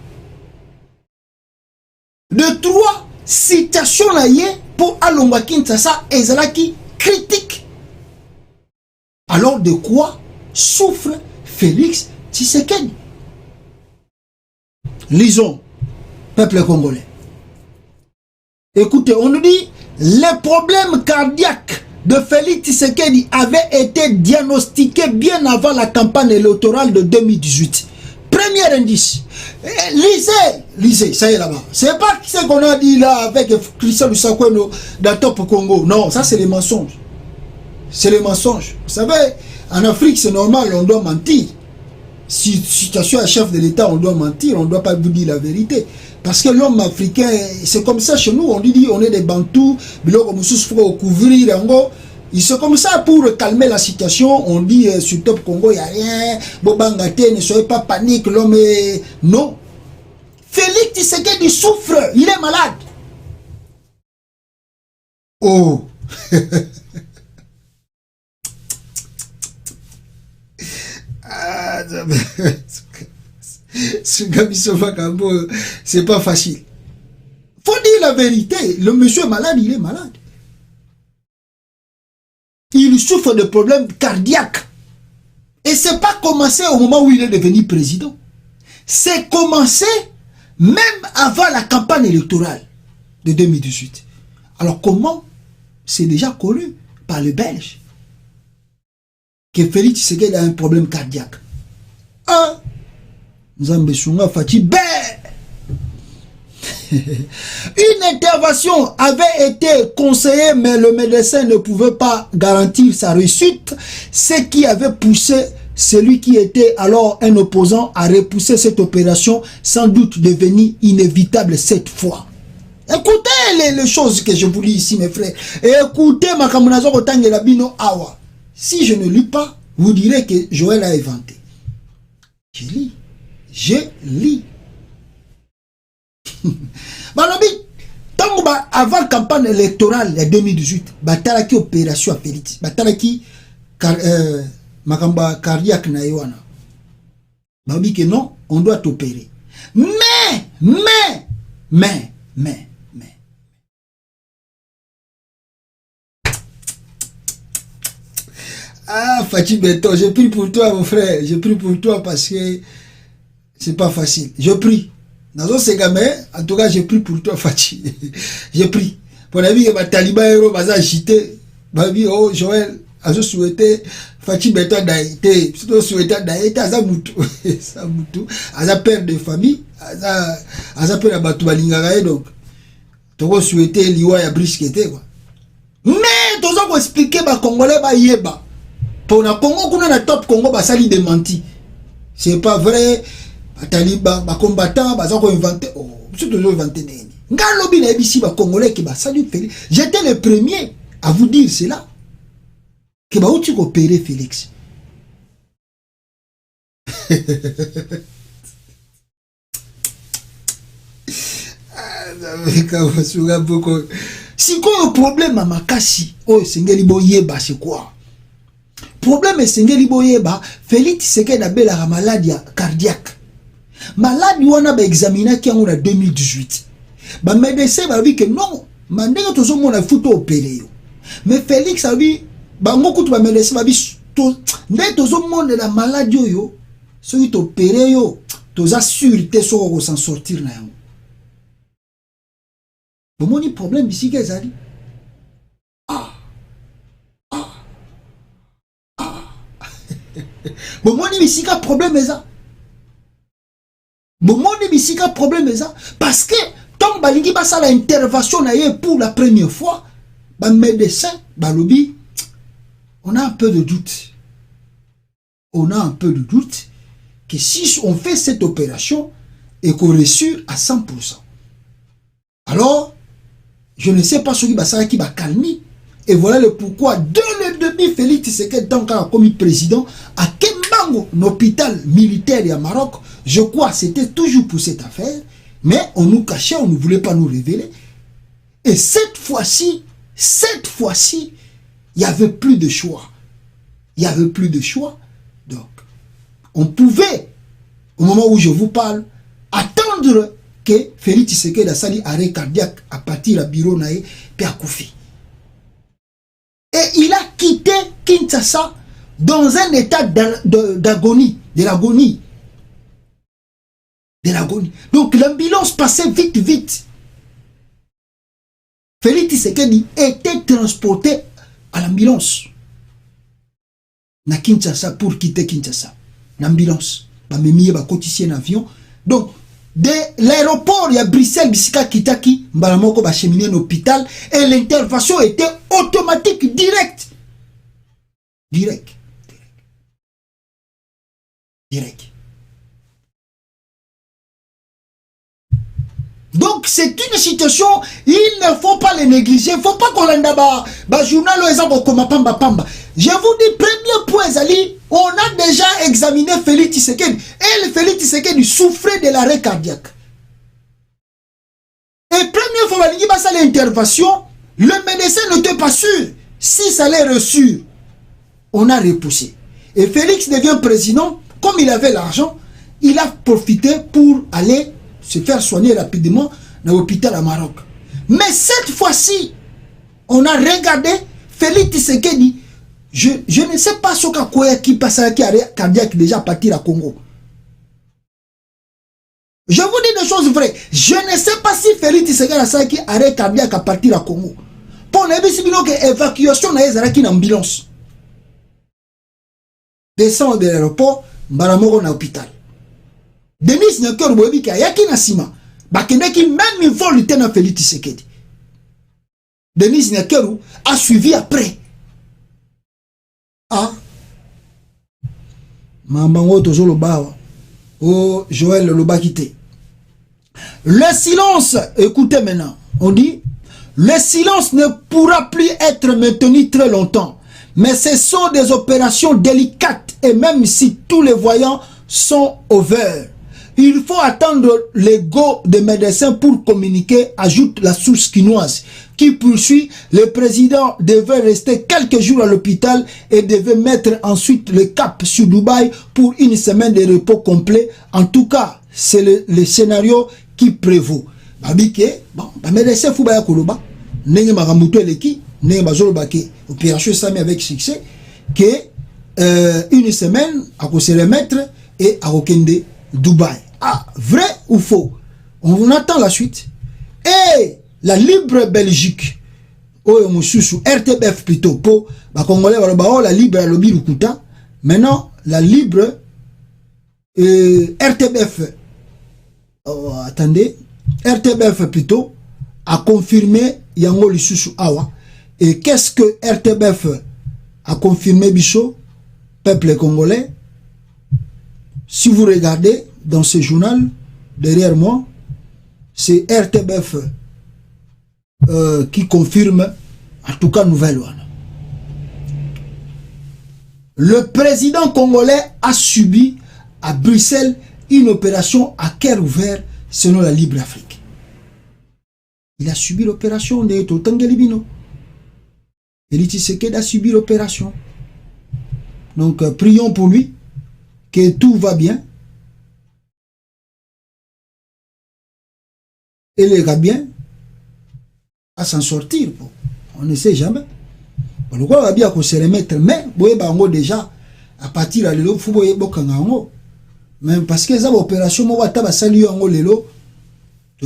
De 3 citations là pour Alonga Kinshasa et Zalaki critique. Alors de quoi souffre Félix Tshisekedi? Lisons, peuple congolais. Écoutez, on nous dit le problème cardiaque de Félix Tshisekedi avait été diagnostiqué bien avant la campagne électorale de 2018. Premier indice. Lisez, ça y est là-bas. C'est pas ce qu'on a dit là avec Christian Lusakweno dans Top Congo. Non, ça c'est les mensonges. C'est les mensonges. Vous savez, en Afrique c'est normal, on doit mentir. Si tu es chef de l'État, on doit mentir, on ne doit pas vous dire la vérité. Parce que l'homme africain, c'est comme ça chez nous, on dit on est des Bantous, c'est comme ça pour calmer la situation, on dit sur Top Congo, il n'y a rien, Bobangate, ne soyez pas panique, l'homme est... Non. Félix Tshisekedi souffre, il est malade. Oh. C'est pas facile. Faut dire la vérité. Le monsieur est malade, il est malade. Il souffre de problèmes cardiaques. Et c'est pas commencé au moment où il est devenu président. C'est commencé même avant la campagne électorale de 2018. Alors comment? C'est déjà connu par les Belges que Félix Tshisekedi a un problème cardiaque. Une intervention avait été conseillée, mais le médecin ne pouvait pas garantir sa réussite, ce qui avait poussé celui qui était alors un opposant à repousser cette opération, sans doute devenue inévitable cette fois. Écoutez les choses que je vous lis ici, mes frères. Et écoutez ma kamunazo kotange la bino awa. Si je ne lis pas, vous direz que Joël a inventé. Je lis. Je lis. Avant la campagne électorale de 2018, batalaki opération à Félix. Batalaki makamba cardiaque na yoana. Babi que non, on doit opérer. Mais Ah, Fachi Beton, j'ai pris pour toi, mon frère. J'ai pris pour toi parce que c'est pas facile. Je prie. Dans un ségamé, en tout cas, j'ai pris pour toi, Fachi. J'ai pris. Pour la vie, il y a des talibans, ils vont agiter. Babi, oh, Joël, je souhaitais Fachi Beton d'aïté. Je souhaitais d'aïté, à Zamoutou. Zamoutou. À sa père de famille. À sa père de Batoubalingarae, donc. Tu vas souhaiter l'Iwa ya brisquette, quoi. Mais, tu vas expliquer, bah, Congolais, bah, yéba. Pour le Congo, on a un top Congo, bah, ça lui démenti. C'est pas vrai. Les talibans, les combattants, ils ont inventé. Oh, c'est toujours inventé. Ngalobi na ebisi ba Congolais qui ba salut Félix. J'étais le premier à vous dire cela. Que ba outi opérer Félix. Si quoi le problème à Makasi, oh, Sengeli Boyeba, c'est quoi? Problème est Sengeli Boyeba, Félix Tshisekedi a la maladie cardiaque. Maladie, on a examiné qui en 2018. Bah, médecin va dire que non, mandé tout le monde a foutu opéré. Mais Félix a dit, bah, beaucoup de médecins va dire, tout le monde de la maladie, yo, ceux qui opéré, yo, tous assurés, sont s'en sortir là. Bon, mon problème ici, qu'est-ce que ça dit? Bon, mon ici, quel problème est ça? Bon, mon ici, quel problème est ça? Parce que, tant que bah, ça l'intervention pour la première fois, bah, médecin, bah, lobby, on a un peu de doute. On a un peu de doute que si on fait cette opération et qu'on rassure à 100%. Alors, je ne sais pas ce qui va calmer. Et voilà le pourquoi, dès le début, Félix Tshisekedi, tant qu'il a commis président, à Kembango, un hôpital militaire à Maroc, je crois c'était toujours pour cette affaire, mais on nous cachait, on ne voulait pas nous révéler. Et cette fois-ci, il n'y avait plus de choix. Il n'y avait plus de choix. Donc, on pouvait, au moment où je vous parle, attendre que Félix Tshisekedi a sali arrêt cardiaque à partir du bureau naïe puis à Koufi. Et il a quitté Kinshasa dans un état d'agonie, de l'agonie. Donc l'ambulance passait vite. Félix Tshisekedi était transporté à l'ambulance. Na Kinshasa pour quitter Kinshasa. L'ambulance. Ba memiye ba cotisser un avion. Donc de l'aéroport, il y a Bruxelles, Bissika, Kitaki, Mbalamoko va cheminer un hôpital et l'intervention était automatique, direct. Donc c'est une situation, il ne faut pas les négliger, il ne faut pas qu'on l'ait dans journal comme pamba. Je vous dis, premier point, Zali, on a déjà examiné Félix Tshisekedi. Et le Félix Tshisekedi souffrait de l'arrêt cardiaque. Et première fois, l'intervention, le médecin n'était pas sûr si ça allait reçu. On a repoussé. Et Félix devient président, comme il avait l'argent, il a profité pour aller se faire soigner rapidement dans l'hôpital à Maroc. Mais cette fois-ci, on a regardé Félix Tshisekedi. Je ne sais pas ce qui passe avec l'arrêt cardiaque déjà partir à Congo. Je vous dis des choses vraies. Je ne sais pas si Félix Tshisekedi a arrêt cardiaque à partir à Congo. Pour l'évacuation, il y a une ambulance. Descend de l'aéroport, Mbaramoko na hôpital. Denis Nyakeru Boebika, yaki na sima. Bakendeki même une fois lieutenant Félix Tshisekedi. Denis Nyakeru a suivi après. Ah. Mamango tozo lobawa. Oh, Joël Lobakité. Le silence, écoutez maintenant, on dit, le silence ne pourra plus être maintenu très longtemps. Mais ce sont des opérations délicates et même si tous les voyants sont ouverts, il faut attendre les go des médecins pour communiquer, ajoute la source quinoise, qui poursuit. Le président devait rester quelques jours à l'hôpital et devait mettre ensuite le cap sur Dubaï pour une semaine de repos complet. En tout cas, c'est le scénario qui prévaut. Babike, bon, les médecins fou baya koloba, nenge magamuto eleki, nenge bazolo bake, opération sami avec succès, que une semaine à se remettre et à Okende Dubaï. Ah, vrai ou faux? On attend la suite. Et la Libre Belgique, RTBF plutôt, pour les Congolais, la Libre Lobby Lukuta. Maintenant, la Libre RTBF, attendez, RTBF plutôt, a confirmé Yango Lisusu Awa. Et qu'est-ce que RTBF a confirmé, Bichot, peuple congolais? Si vous regardez dans ce journal, derrière moi, c'est RTBF qui confirme, en tout cas, nouvelle one. Le président congolais a subi à Bruxelles une opération à cœur ouvert selon la Libre Afrique. Il a subi l'opération de Totangelibino. Félix Tshisekedi a subi l'opération. Donc, prions pour lui, que tout va bien. Et il ira bien à s'en sortir. On ne sait jamais. Pourquoi on va bien se remettre, mais déjà, à partir de là, il faut même parce que ça opération, moi, pour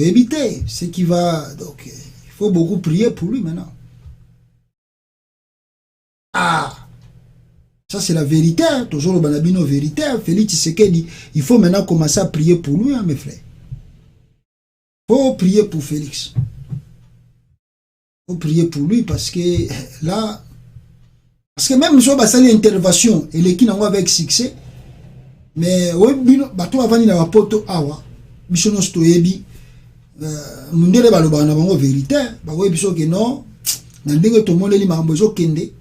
éviter ce qui va. Donc, il faut beaucoup prier pour lui maintenant. Ah! Ça, c'est la vérité. Toujours le banabino vérité. Félix Tshisekedi, il faut maintenant commencer à prier pour lui, hein, mes frères. Il faut prier pour Félix. Il faut prier pour lui parce que là, parce que même si on a une intervention, et les qui n'ont avec succès, mais oui, bateau avant il a poto awa, bisono stoyebi, mundele baloba na bango vérité, ba oui biso que non, na ndenge to monde li mambozo kende.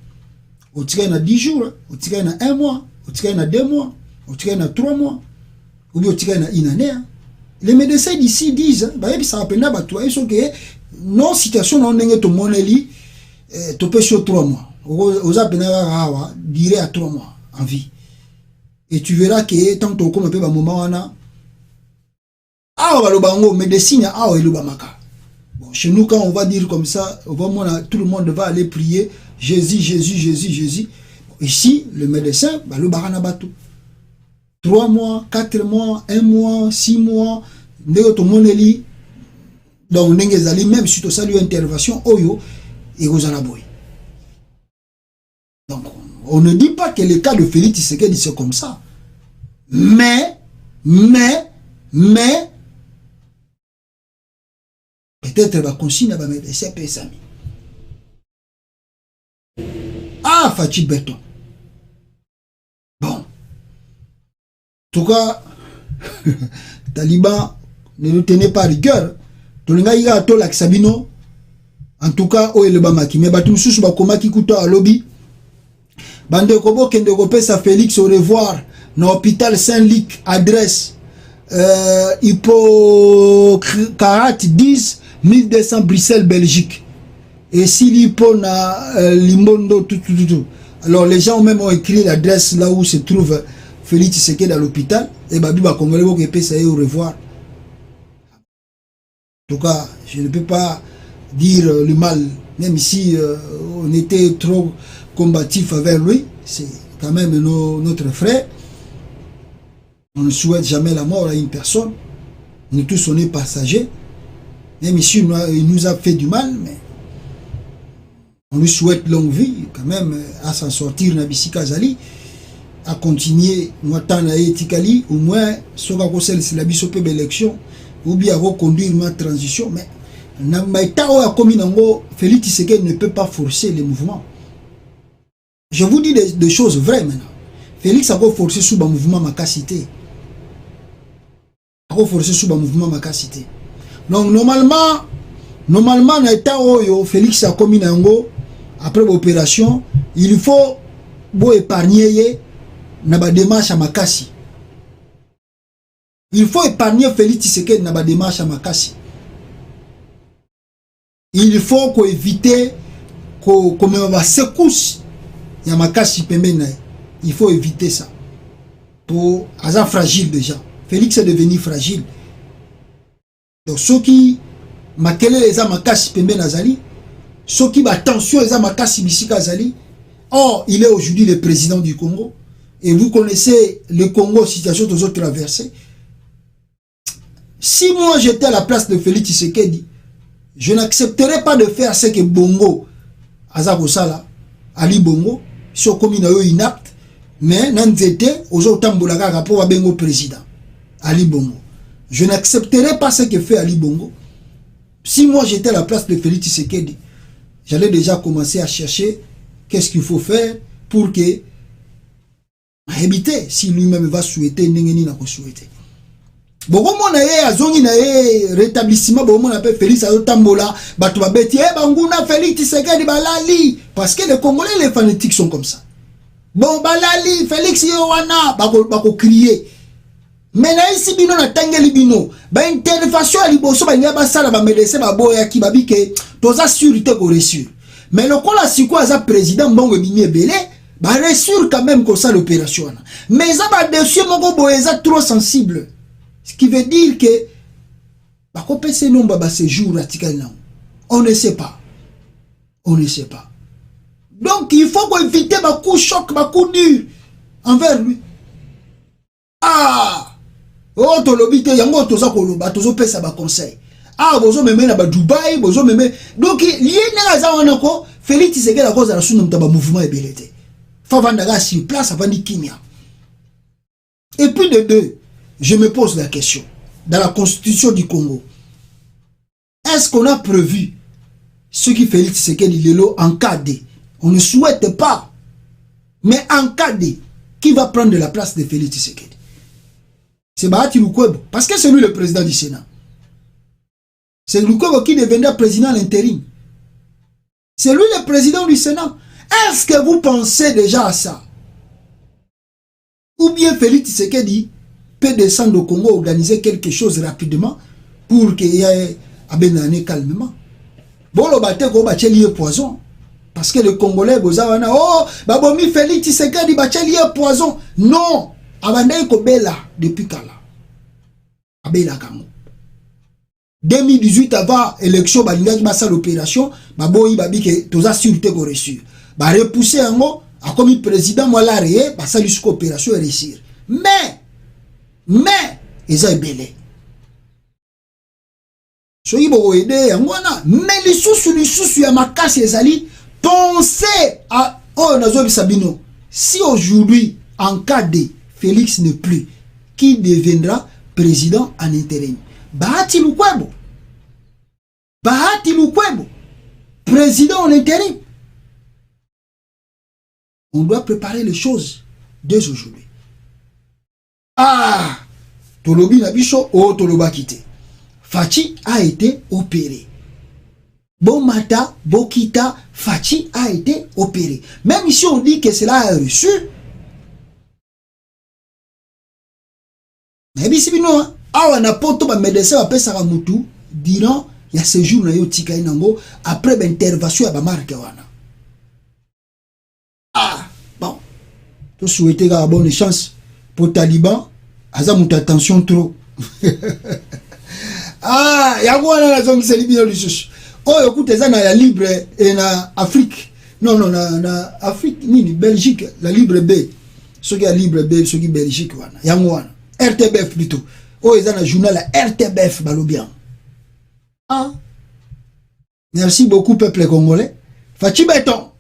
On tient na 10 jours, on tient na 1 mois, on tient na 2 mois, on tient na 3 mois, ou bien on tient na une année. Les médecins d'ici disent, bah, ça rappelle na bateau, ils sont que non situation non n'est to moneli, to peut sur 3 mois. Aux appels dirait à 3 mois en vie. Et tu verras que tant que comme un peu à moment on a, ah on va le bango médecine ah on est le bamaka. Bon chez nous quand on va dire comme ça, tout le monde va aller prier. Jésus, Jésus, Jésus, Jésus. Ici, le médecin, bah, le baranabatou. 3 mois, 4 mois, 1 mois, 6 mois, néotomoneli. Donc, n'engezali, même si tu as une intervention, oyo, et aux anaboy. Donc, on ne dit pas que le cas de Félix Tshisekedi, c'est comme ça. Mais, peut-être, va consigner à médecin, pésami. Ah, Fatih Béton. Bon. En tout cas, Taliban ne nous tenait pas rigueur. En tout cas, où est le Bamaki? Mais Batum Sous Bakomaki Kuto à lobby. Bande Kobo Kendegope sa Félix au revoir. Dans l'hôpital Saint-Luc, adresse Hippo 40 10 1200 Bruxelles, Belgique. Et s'il y a Limondo, tout. Alors les gens même ont écrit l'adresse là où se trouve Félix Tshisekedi dans l'hôpital. Et Babi Bakongolé qui peut ça au revoir. En tout cas, je ne peux pas dire le mal, même si on était trop combatif avec lui. C'est quand même notre frère. On ne souhaite jamais la mort à une personne. Nous tous on est passagers. Même ici il nous a fait du mal, mais on lui souhaite longue vie, quand même, à s'en sortir, Nabisika Zali, à continuer, Mwatana et Tikali, au moins, Soga Kosel, c'est la bisopé d'élection, ou bien à reconduire ma transition, mais, Félix Tshisekedi ne peut pas forcer les mouvements. Je vous dis des choses vraies maintenant. Félix a forcé sous le mouvement Makasité. A forcé sous le mouvement Makasité. Donc, normalement, Félix a commis nango. Après l'opération, il faut épargner la démarche à Makassi. Il faut épargner Félix Tshisekedi dans la démarche à Makassi. Il faut éviter qu'on ait secousse à Makassi. Il faut éviter ça. Pour hasard fragile déjà. Félix est devenu fragile. Donc ceux qui makele les Makassi Pembe Nazali. Ceux qui attention les Makassi Bisika Zali. Or, il est aujourd'hui le président du Congo. et vous connaissez le Congo, situation aux autres traversées. Si moi j'étais à la place de Félix Tshisekedi, je n'accepterais pas de faire ce que Bongo, Azakosala, Ali Bongo, si on commune inapte, mais Nanzete, aux autres Tamboulaga, pour Bengo président, Ali Bongo. Je n'accepterais pas ce que fait Ali Bongo. Si moi j'étais à la place de Félix Tshisekedi, j'allais déjà commencer à chercher qu'est-ce qu'il faut faire pour que éviter si lui-même va souhaiter n'engeni na ko souhaiter. Beaucoup mon azongi na rétablissement beaucoup mon appelle Félix Azotambola batu babeti banguna Félix Tshisekedi balali parce que les Congolais les fanatiques sont comme ça. Bon balali Félix Yowana bako crier. Mais na ici bino na tangeli bino ba intervention à liboso ba ngaba sala ba medecin ba boya ki babike toza sûreté ko reçu. Mais le kola siko aza président mbongo bimi ebele ba reçu quand même comme ça l'opération. Mais ça ba dossier moko boyeza trop sensible. Ce qui veut dire que ba ko pese nomba ba séjour atikali na. On ne sait pas. On ne sait pas. Donc il faut qu'on éviter ba coup choc, ba coup dur envers lui. Ah oh tolobite yango toza koloba tozo pesa ba conseil. Ah bozo meme na ba Dubai, bozo meme. Donc lié na za wana ko Félix Tshisekedi la cause la sunu mtaba mouvement ebelete. Fa vandaga sur place avant di kimia. Et puis de deux, je me pose la question dans la constitution du Congo. Est-ce qu'on a prévu ce qui Félix Tshisekedi lelo en cas de on ne souhaite pas mais en cas de qui va prendre la place de Félix Tshisekedi? C'est Bahati Lukwebo, parce que c'est lui le président du Sénat. C'est Lukwebo qui deviendra président à l'intérim. C'est lui le président du Sénat. Est-ce que vous pensez déjà à ça? Ou bien Félix Tshisekedi peut descendre au Congo, organiser quelque chose rapidement pour qu'il y ait Abenane calmement. Bon, le bâtiment go bachelier poison. Parce que les Congolais, oh, babomi Félix Tshisekedi bachelier poison. Non! Abandai ko bela depuis kala. Abela kamo. 2018 avant élection balingaki basa l'opération, baboyi babike toza sûreté ko reçu. Ba repousser yango a comme président moi ré basa jusqu'à opération réussir. Mais eza ebele. Soyi bo aider yango na mais lisusu ya makasi ezali pensez à oh nazo bisabino. Si aujourd'hui en cas de Félix n'est plus, qui deviendra président en intérim? Bahati Lukwebo. Bahati Lukwebo. Président en intérim. On doit préparer les choses dès aujourd'hui. Ah! Tolobi Nabiso, oh Toloba quitté. Fachi a été opéré. Bomata, Bokita, Fachi a été opéré. Même si on dit que cela a reçu, mais si bino awa na poto ba médecin ba pesa ka mutu durant ya séjour na yo tika inango après ba intervention ya ba marque wana. Ah bon to souhaiter la bonne chance pour Taliban aza mutu attention trop. Ah ya wana na zongi seli bino lisusu. Oh écoute ça na ya libre et na Afrique. Non na Afrique nini Belgique la libre B. Ce qui est libre B ce qui Belgique wana. Ya wana RTBF plutôt. Oh, ils ont un journal à RTBF, Balobian. Ah. Merci beaucoup, peuple congolais. Fachi Béton.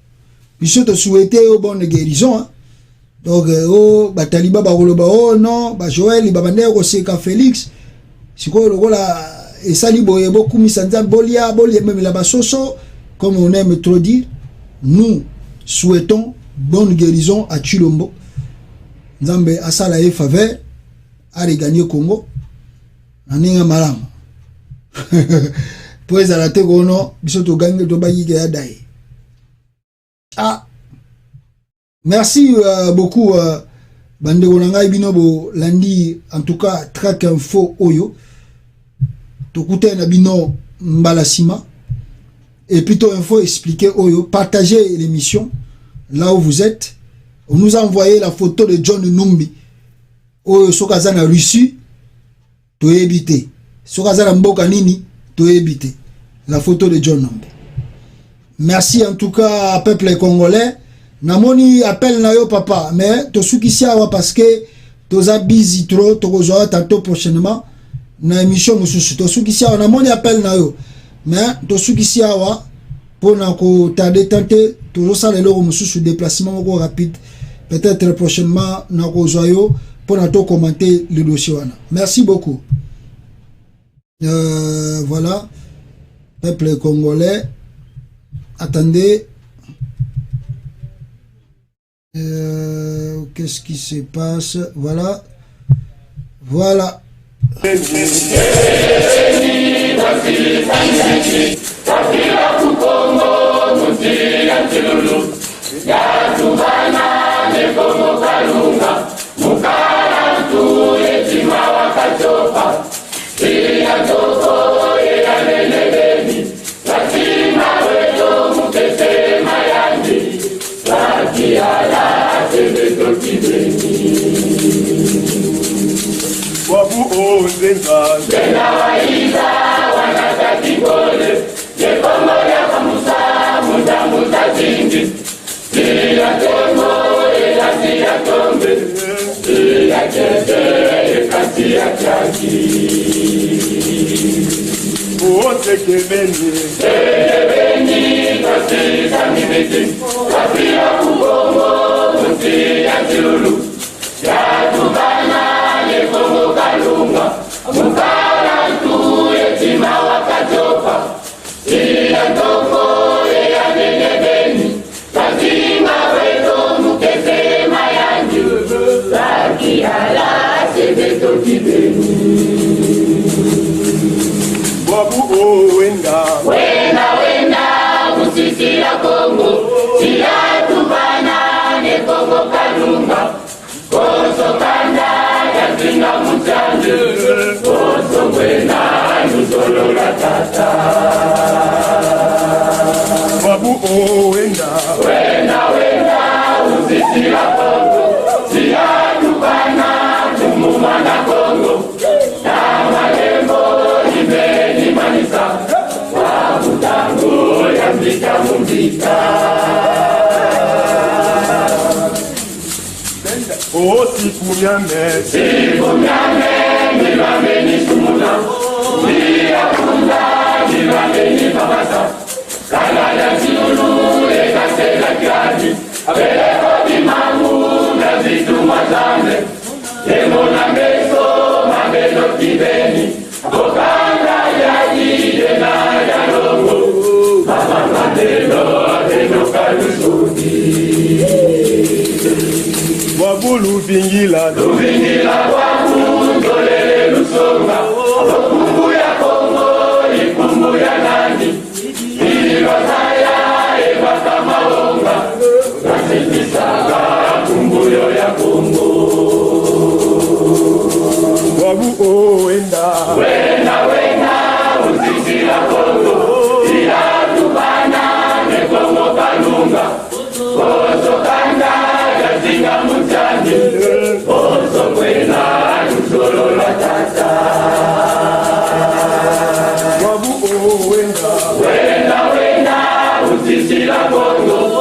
Ils sont souhaités aux bonnes guérisons. Hein. Donc, oh, Taliba, oh non, Joël, Babande, Roseka, Félix. C'est quoi le rôle là? Et ça, il y a beaucoup de Bolia, même la Basoso, comme on aime trop dire. Nous souhaitons bonne guérison à Chilombo. Nzambe asala e faveur. A regagner Congo aninga malam pour la tête gono biso to gagner to bayi ke adai. Ah merci beaucoup bande gonanga binobo landi en tout cas track info oyo to kuté na bino mbalasima et puis to info expliquer oyo partagez l'émission là où vous êtes. On nous a envoyé la photo de John Numbi. Oh, sokaza na Russie, to éviter. Sokaza na mboka nini, to éviter. La photo de John Numbi. Merci en tout cas, peuple congolais. namoni appel na yo papa mais tosukisi awa parce que toza busy trop tokozwa tantôt prochainement na émission mosusu tosukisi awa namoni appel na yo mais tosukisi awa pona ko tarder tenter tozosala eloko mosusu déplacement moko rapide peut-être prochainement na kozwa yo pona to commenter le dossier wana. Merci beaucoup. Voilà, peuple congolais, attendez. Qu'est-ce qui se passe? Voilà. Voilà. Wabu onzenga Bena waiza wanakatibole Jekongo ya kamusa Muda muda jingi Siya tembo Elasi ya tombe Siya kete Ekasi ya chaki Ote kemeni Kemeni Kasi samimiti Kasi ya kukongo Musi ya chulu Ya tubana Kongo kalunga mukala tu yetima wakachopa iya toko ya nenebeni lazima weto mukese mayanju laki hala sebeto kibeni wabu owenda wenda musisi ya Kongo siya tubana ne Kongo kalunga koso kanda Zinga mutande, koso wena, nusolo la tata. Wabu wenda, uzisi la Kongo, siya tubana, tumumana Kongo, na malembo, imeni manisa, wabu tango, yambika mumbika. Oh, siku nyame, nilame ni sumuna, niyakunda, nilame ni babasa, kala ya ziulu, ekase la kiadi, abeleko di mamu, na zitu mazane, emo na meso, mabelo kibeni, kokanda ya ide na ya longo, mama mandelo, abeno kalusudi. Wabulu vingila wabu ndolele lusonga kumbu ya Kongo ikumbu ya nani ilibazaya ebaka maonga nasikisaga kumbuyo ya Kongo wabu wenda uzisi la Kongo ila tubana ne Kongo kalunga koso kanda Zinga mutani, oso kwena, nusolo la tata. Wabu wenda, uzisi la Kongo.